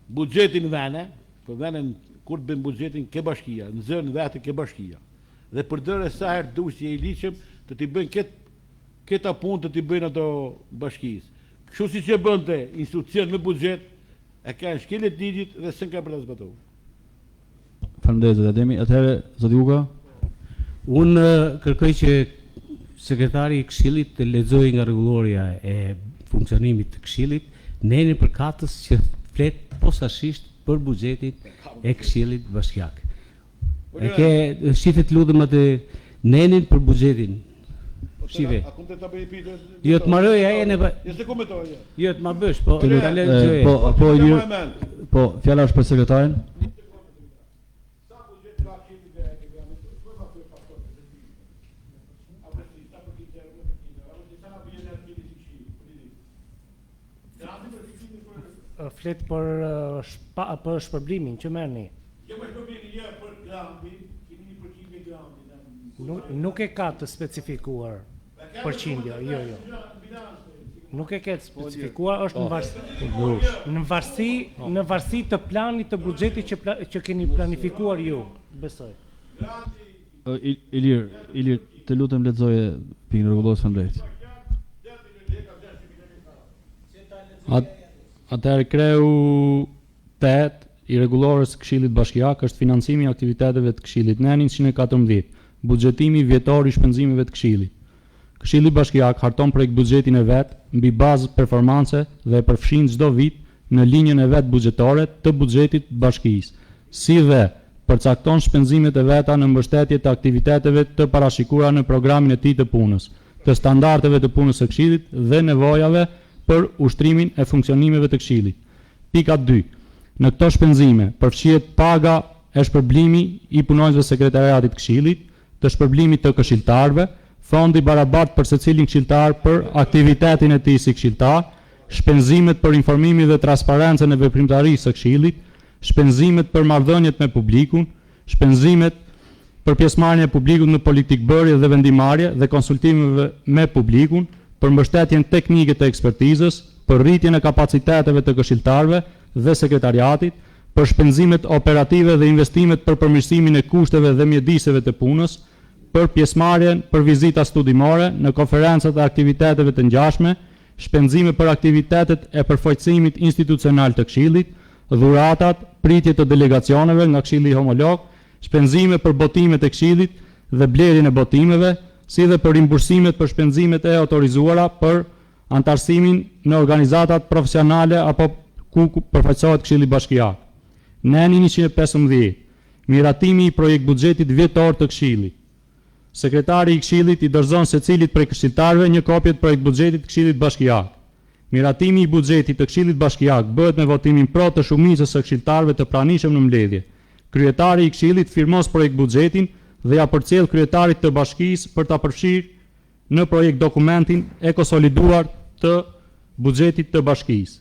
budgetin vene, për venen kur të bëjmë budgetin ke bashkia, në zërën vetë ke bashkia. Dhe për dërë sa herë dush që i liqëm, të t'i bëjnë këta punë të t'i bëjnë ato bashkisë. Kështu si që bënë të institucion me budget, e ka në shkelet ligjit dhe sën ka për të zbatu. Faleminderit zoti Ademi. Atëherë, zoti Uga. Unë kërkoj që sekretari i Këshillit të lexojë nga rregulloria e funksionimit të Këshillit, nenin përkatës që flet posaçërisht për buxhetin e Këshillit Bashkiak. E ke shifet lutem atë nenin për buxhetin. Shive. Jo të marroj ai ne. Jo të ma bësh, po ta lexoj. Po, fjala është për sekretarin. Flet për shpërblimin që merrni. Jo për shpërblimin, jo për grandin, kemi një përqindje grandin. Nuk e ka të specifikuar përqindja, jo. Nuk e ka të specifikuar, është në varësi të planit të buxhetit që keni planifikuar ju, besoj. Ilir, të lutem lexoje pikën rregullues së drejtë. Atëherë kreu 8 i rregullorës së Këshillit Bashkiak është financimi i aktiviteteve të Këshillit Nenin 114, buxhetimi vjetor i shpenzimeve të Këshillit. Këshilli Bashkiak harton projekt buxhetin e vet mbi bazë performance dhe e përfshin çdo vit në linjën e vet buxhetore të buxhetit të bashkisë, si dhe përcakton shpenzimet e veta në mbështetje të aktiviteteve të parashikuara në programin e tij të punës, të standardeve të punës së Këshillit dhe nevojave për ushtrimin e funksionimeve të Këshillit. Pika 2. Në këto shpenzime përfshihet paga e shpërblimi i punonjësve sekretariatit Këshillit, të shpërblimit të këshilltarëve, fondi barabartë për secilin këshilltar për aktivitetin e tij si këshilltar, shpenzimet për informimin dhe transparencën e veprimtarisë së Këshillit, shpenzimet për marrëdhëniet me publikun, shpenzimet për pjesëmarrjen e publikut në politikbërje dhe vendimarrje dhe konsultimeve me publikun, për mbështetjen teknike të ekspertizës, për rritjen e kapaciteteve të këshilltarëve dhe sekretariatit, për shpenzimet operative dhe investimet për përmirësimin e kushteve dhe mjediseve të punës, për pjesëmarrjen për vizita studimore në konferencat e aktiviteteve të ngjashme, shpenzime për aktivitetet e përfaqësimit institucional të Këshillit, dhuratat, pritje të delegacioneve nga Këshilli homolog, shpenzime për botimet e Këshillit dhe blerjen e botimeve, si dhe për rimbursimet për shpenzimet e autorizuara për antarësimin në organizatat profesionale apo ku përfaqësohet Këshilli Bashkiak. Neni 115, miratimi i projekt buxhetit vjetor të Këshillit. Sekretari i Këshillit i dorëzon secilit prej këshilltarëve një kopje të projekt buxhetit të Këshillit Bashkiak. Miratimi i buxhetit të Këshillit Bashkiak bëhet me votimin pro të shumicës së këshilltarëve të pranishëm në mbledhje. Kryetari i Këshillit firmos projekt buxhetin dhe ja përcjell kryetarit të bashkisë për ta përfshirë në projekt dokumentin e konsoliduar të buxhetit të bashkisë.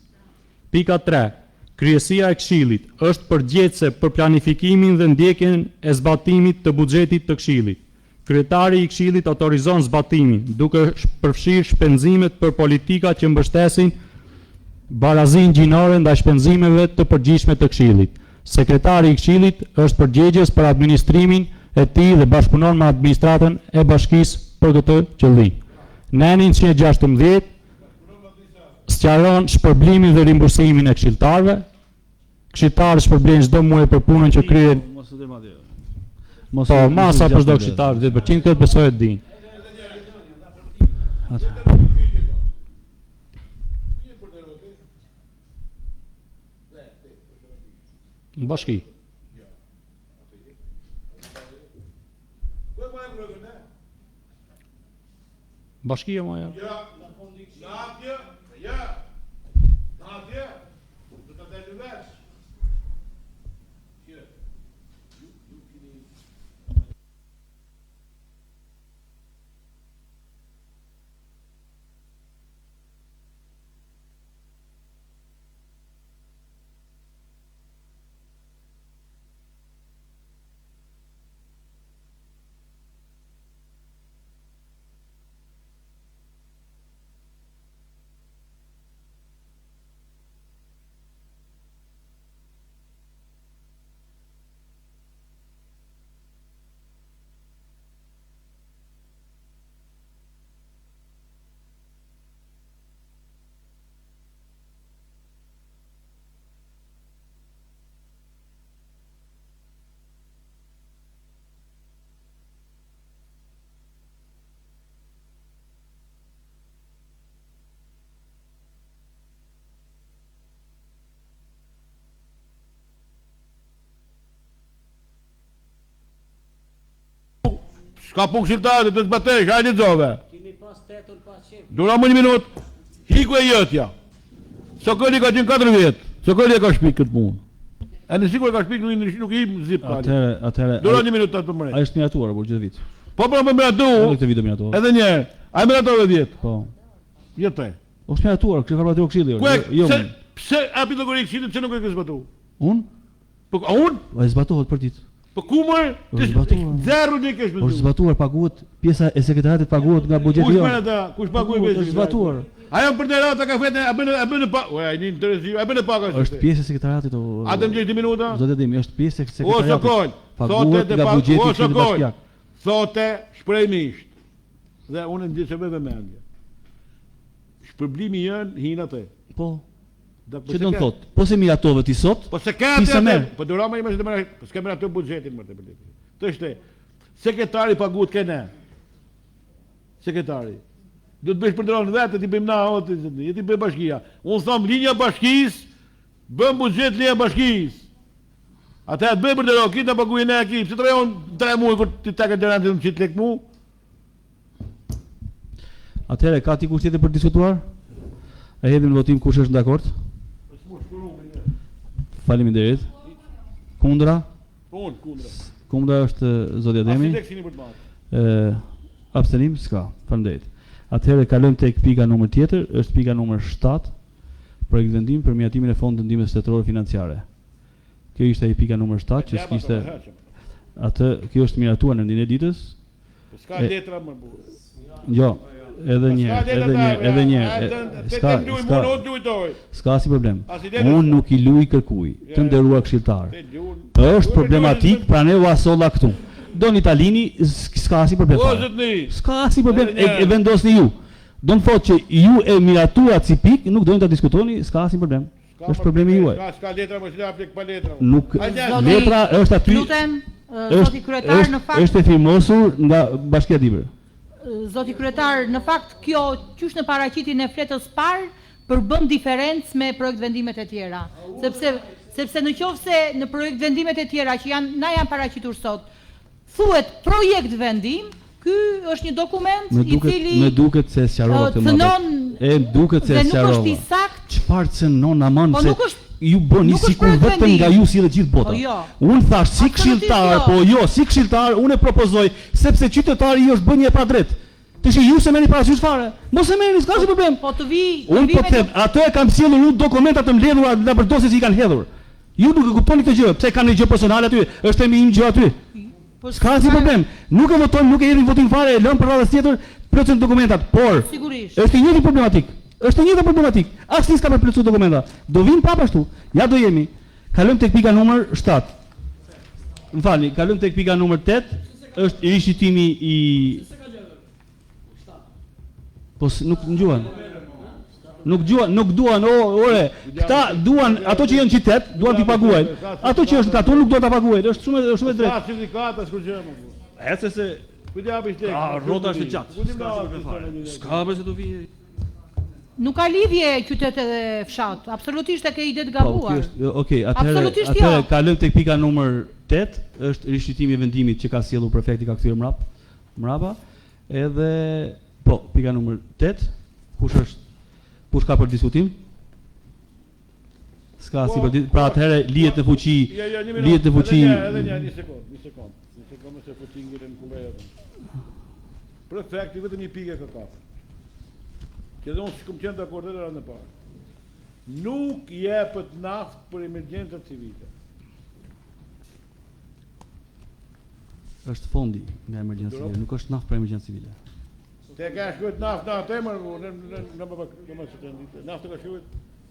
Pika 3. Kryesia e Këshillit është përgjegjëse për planifikimin dhe ndjekjen e zbatimit të buxhetit të Këshillit. Kryetari i Këshillit autorizon zbatimin, duke përfshirë shpenzimet për politika që mbështesin barazinë gjinore ndaj shpenzimeve të përgjithshme të Këshillit. Sekretari i Këshillit është përgjegjës për administrimin e tij dhe bashkëpunon me administratën e bashkisë për këtë qëllim. Neni 116 sqaron shpërblimin dhe rimbursimin e këshilltarëve. Këshilltarët shpërblejnë çdo muaj për punën që kryen. Po, masa për çdo këshilltar 10%, këtë besoj e din. Në bashki. Bashkia moja. Ska punë këshilltarë, të zbatesh, hajde zove. Dura më një minut, hiku e jëtja. Sokoli ka qenë 4 vjetë, Sokoli e ka shpik këtë punë. E në sikur e ka shpik nuk i zip kali. Atëherë. Dura një minut të të mërej. Ai është miratuar për gjithë vit. Po miratu. Edhe këtë vit e miratuar. Edhe njerë, ai mirator e vjetë. Po. Jetë. Është miratuar, kështë ka miratuar Këshilli. Jo. Pse api llogari Këshillit pse nuk e ke zbatuar? Unë? Po unë? Ai zbatohet për ditë. Po ku më? Zero një kesh është zbatuar, paguhet, pjesa e sekretariatit paguhet nga buxheti. Kush merr ata? Kush paguhet vetë? Është zbatuar. Ajo për derata kafete, a bën pa. Ua, ai interesoj, a bën pak ashtu. Është pjesë e sekretariatit. A të më 10 minuta? Zotë Dimi, është pjesë e sekretaritit. O Sokol, paguhet nga buxheti i bashkiak. Thotë shprehimisht. Dhe unë ndjej se vetë mendje. Shpërblimi janë hin atë. Po. Që do të thot, po se miratove ti sot? Po se ka atë, po do rama më të po s'ka miratë buxhetin më të bëj. Të shte. Sekretari paguhet këne. Sekretari. Do të bësh për dronë vetë ti bëjmë na hotë, ti bëj bashkia. Unë them linja bashkisë, bën buxhet linja bashkisë. Atë atë bëj për dronë, kita paguajnë ne ekip. Si trejon 3 muaj kur ti ta ke dëranë të çit lek mu. Atëherë ka ti kusht tjetër për diskutuar? E hedhim në votim kush është dakord? Faleminderit. Kundra? Kundra. Kundra është zoti Ademi. Abstenim s'ka. Faleminderit. Atëherë kalojmë tek pika numër tjetër, është pika numër 7, projekt vendim për miratimin e fondit të ndihmës shtetërore financiare. Kjo ishte ai pika numër 7 që kishte atë, kjo është miratuar në ditën e ditës. S'ka letra më burr. Jo. Edhe një, s'ka si problem. Unë nuk I luj kërkuj, të nderuar këshilltar. Është problematik, pra ne u asolla këtu. Doni Italini, s'ka si problem. S'ka si problem, e vendosni ju. Do të thotë që ju e miratuat si pikë, nuk doni ta diskutoni, s'ka si problem. Është problemi juaj. S'ka letra, mos la flik pa letra. Nuk letra është aty. Lutem, zoti kryetar, në fakt është e firmosur nga Bashkia Dibër. Zoti kryetar, në fakt kjo qysh në paraqitjen e fletës parë përbën diferencë me projekt vendimet e tjera, sepse në qoftë se në projekt vendimet e tjera që janë paraqitur sot, thuhet projekt vendim, ky është një dokument i cili më duket se sqarova këtë më. Duket se sqarova. Nuk është i saktë. Çfarë cënon aman se ju bëni sikur vetëm nga ju sillet gjithë bota. Unë thash si këshilltar, po jo, si këshilltar unë e propozoj sepse qytetari i është bënë pa drejt. Tash ju se merrni parasysh fare. Mos e merrni, s'ka problem. Po të vi. Unë po them, ato e kam sjellur unë dokumentat të mbledhura nga përdosjes që i kanë hedhur. Ju nuk e kuptoni këtë gjë, pse kanë një gjë personale aty, është emi im gjë aty. S'ka si problem. Nuk e votojmë, nuk e jepim votim fare, e lëm për radhës tjetër, plotësojmë dokumentat, por është një problematik. Është një problematik. Asnjë s'ka për plotësuar dokumenta. Do vim prapë ashtu. Ja do jemi. Kalojmë tek pika numër 7. M'falni, kalojmë tek pika numër 8, është rishitimi i po nuk ngjuan. Nuk duan, ore, këta duan, ato që janë qytet, duan t'i paguajnë. Ato që është katon nuk duan ta paguajnë, është shumë e drejtë. Sa sindikata s'kurgjëm. Ecë se ku japi shtek. Rrota është e gjatë. S'ka pse do vi. Nuk ka lidhje qytet edhe fshat, absolutisht e ke ide të gabuar. Okej, atëherë kalojmë tek pika numër 8, është rishqitimi i vendimit që ka sjellur prefekti, ka kthyer mrapa. Edhe po, pika numër 8, kush ka për diskutim? S'ka si për diskutim. Pra atëherë lihet në fuqi. Edhe një sekond. Se fuqi ngelen kulleja. Prefekti vetëm një pikë ka kapur. Që dhe unë s'kum qenë dakord edhe në parë. Nuk jepet naftë për emergjenca civile. Është fondi nga emergjenca civile, nuk është naftë për emergjenca civile. Te ka shkruajt naftë në atë emër, në më së të nditë. Naftë ka shkruajt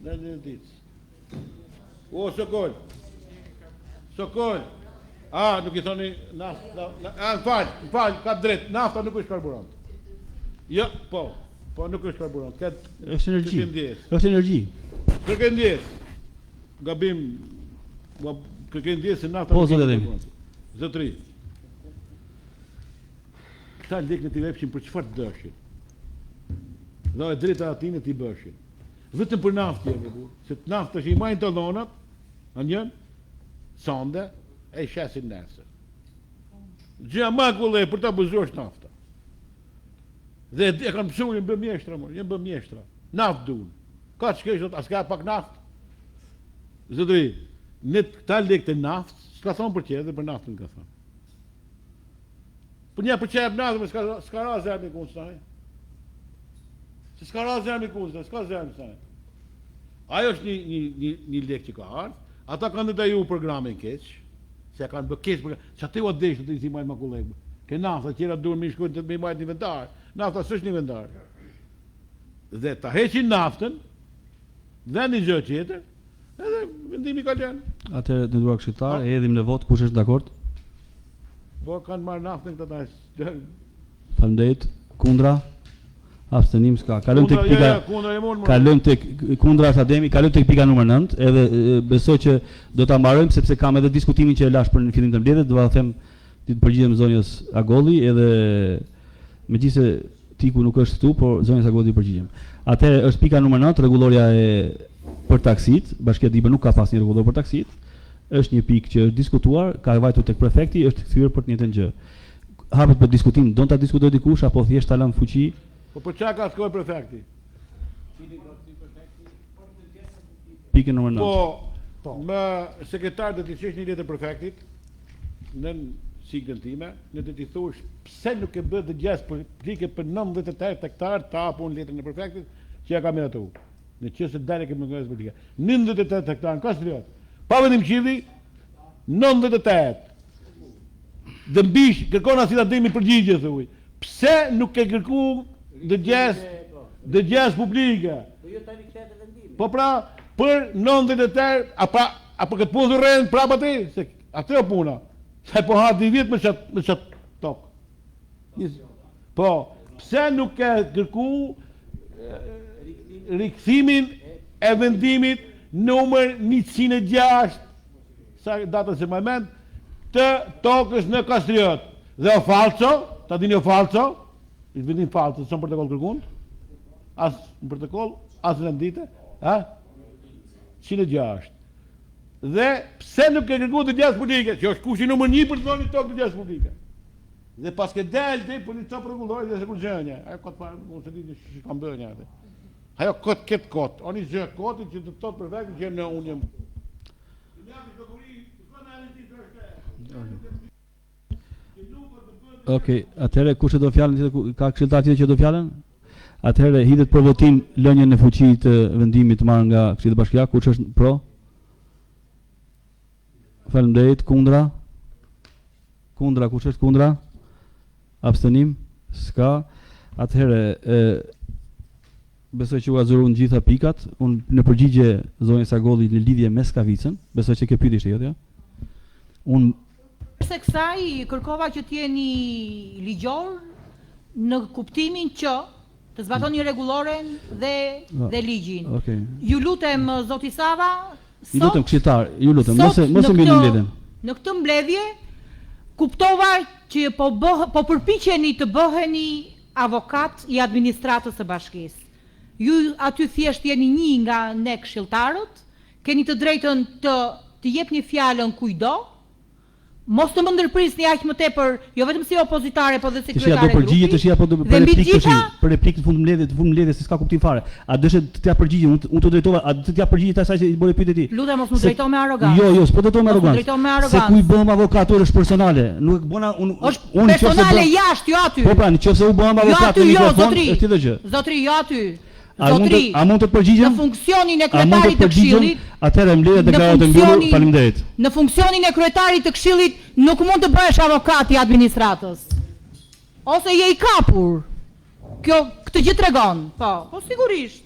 në një ditë. O, Sokol. Nuk i thoni naftë. M'fal, ka drejt, nafta nuk është karburant. Jo, po nuk është karburant. Është energji. Kërkendjes. Gabim, kërkendjes se nafta nuk është karburant. Zotri. Këta lekë në t'i vepshin për çfarë të dëshin. Dhe e drejta atinë t'i bëshin. Vetëm për naftë se të naftë që i majnë të dhonat, në njën, sonde, e i shesin nesër. Gjëja ma kullë për ta bëzosh nafta. Dhe e kanë pësu, jenë bë mjeshtra, naftë dunë. Ka që kështë, as ka pak naftë. Zotri, në këta lekë të naftë, s'ka thonë për qërë dhe për naftën ka thonë. Për një për qërë naftën, s'ka ra zërë në kundës nëjë. S'ka ra zërë në kundës, s'ka zërë në sajnë. Ajo është një lekë që ka ardhë, ata kanë të daju programin keqë, se kanë bë keqë programin, që atë u atë deshë të i si majtë ma kolegë. Ke nafta, tjera duhen me shkujnë të me majtë një inventar, nafta s'është një inventar. Dhe ta heqin naftën, dhe një gjë tjetër, edhe vendimi ka lënë. Atëherë të nderuar këshilltar, hedhim në vot, kush është dakord? Po kanë marrë naftën këta ta. Faleminderit. Kundra? Abstenim s'ka. Kalojmë tek pika. Kalojmë tek kundra është Ademi, kalojmë tek pika numër 9, edhe besoj që do ta mbarojmë sepse kam edhe diskutimin që e lash për në fillim të mbledhjes, do ta them ti të përgjigjem zonjës Agolli, edhe megjithëse Tiku nuk është këtu, por zonjës Agolli përgjigjem. Atëherë është pika numër 9, rregulloria për taksit, Bashkia Dibe nuk ka pasur një rregullor për taksit. Është një pikë që është diskutuar, ka vajtur tek prefekti, është kthyer për të njëjtën gjë. Hapet për diskutim, do ta diskutoj dikush apo thjesht ta lëm fuqi? Po për çka ka shkoj prefekti? Pikë numër 9. Po, më sekretar do t'i çesh një letër prefektit në sigën time, në të t'i thosh pse nuk e bë dëgjes publike për 98 hektar ta hapun letrën e prefektit që ja kam miratu. Në çështë dalë që më ngjesh publike. 98 hektar ka strihot. Pa vendim qilli 98. Dëmbish kërkon asidademi përgjigje thuaj. Pse nuk e kërku dëgjes publike? Po pra, për 98 apo këtë punë rrën prapë aty, se atë është puna. Sa po ha 2 vjet me çat tok. Po, pse nuk e kërku rikthimin e vendimit numër 106, sa datën se më mend, të tokës në Kastriot. Dhe o falso, ta dini o falso, i vendim falso, s'on protokoll kërkun, as në protokoll, Asë rendite? 106. Dhe pse nuk e kërkuar të gjas politike, që është kushti numër 1 për të dhënë tokë të gjas politike. Dhe pas ke dalë te policia prokullori dhe sekurgjënia. Ajo kot pa mos e di ç'i kam bërë atë. Ajo kot ket kot. Oni zë kotin që të thot për vetë që në unë jam. Okej, atëherë kush e do fjalën, ka këshilltar tjetër që do fjalën? Atëherë hidhet për votim lënien në fuqi të vendimit të marrë nga Këshilli Bashkiak, kush është pro? Faleminderit, kundra? Kundra, kush është kundra? Abstenim? S'ka. Atëherë besoj që u azuron gjitha pikat. Unë në përgjigje zonjës Sargolli në lidhje me Skavicën, besoj që ke pyetje ishte, jo? Unë se kësaj kërkova që t'jeni ligjor në kuptimin që të zbatoni rregulloren dhe ligjin. Okay. Ju lutem zoti Sava, ju lutem këshilltar, ju lutem, mos e mbini mbledhjen. Në këtë mbledhje kuptova që po përpiqeni të bëheni avokat i administratës së bashkisë. Ju aty thjesht jeni një nga ne këshilltarët, keni të drejtën të jepni fjalën kujdo. Mos të më ndërprisni aq më tepër, jo vetëm si opozitare, po dhe sekretare grupit. Ti do përgjigje të shija po do për replikë të për replikë të fundmbledhjes, se s'ka kuptim fare. A dëshë të ja përgjigje, unë të drejtova, a do të ja përgjigje asaj që i bëre pyetje ti? Lutem mos më drejto me arrogancë. Jo, s'po drejto me arrogancë. Se ku i bëm avokatur është personale, nuk bëna unë personale jashtë, jo aty. Po pra, nëse u bëm avokat në mikrofon, është tjetër gjë. Zotri, jo aty. A mund të përgjigjem? Në funksionin e kryetarit të Këshillit. Atëherë mbledhet deklaratën mbyllur. Faleminderit. Në funksionin e kryetarit të Këshillit nuk mund të bëhesh avokat i administratës. Ose je i kapur. Këtë gjë tregon. Po sigurisht.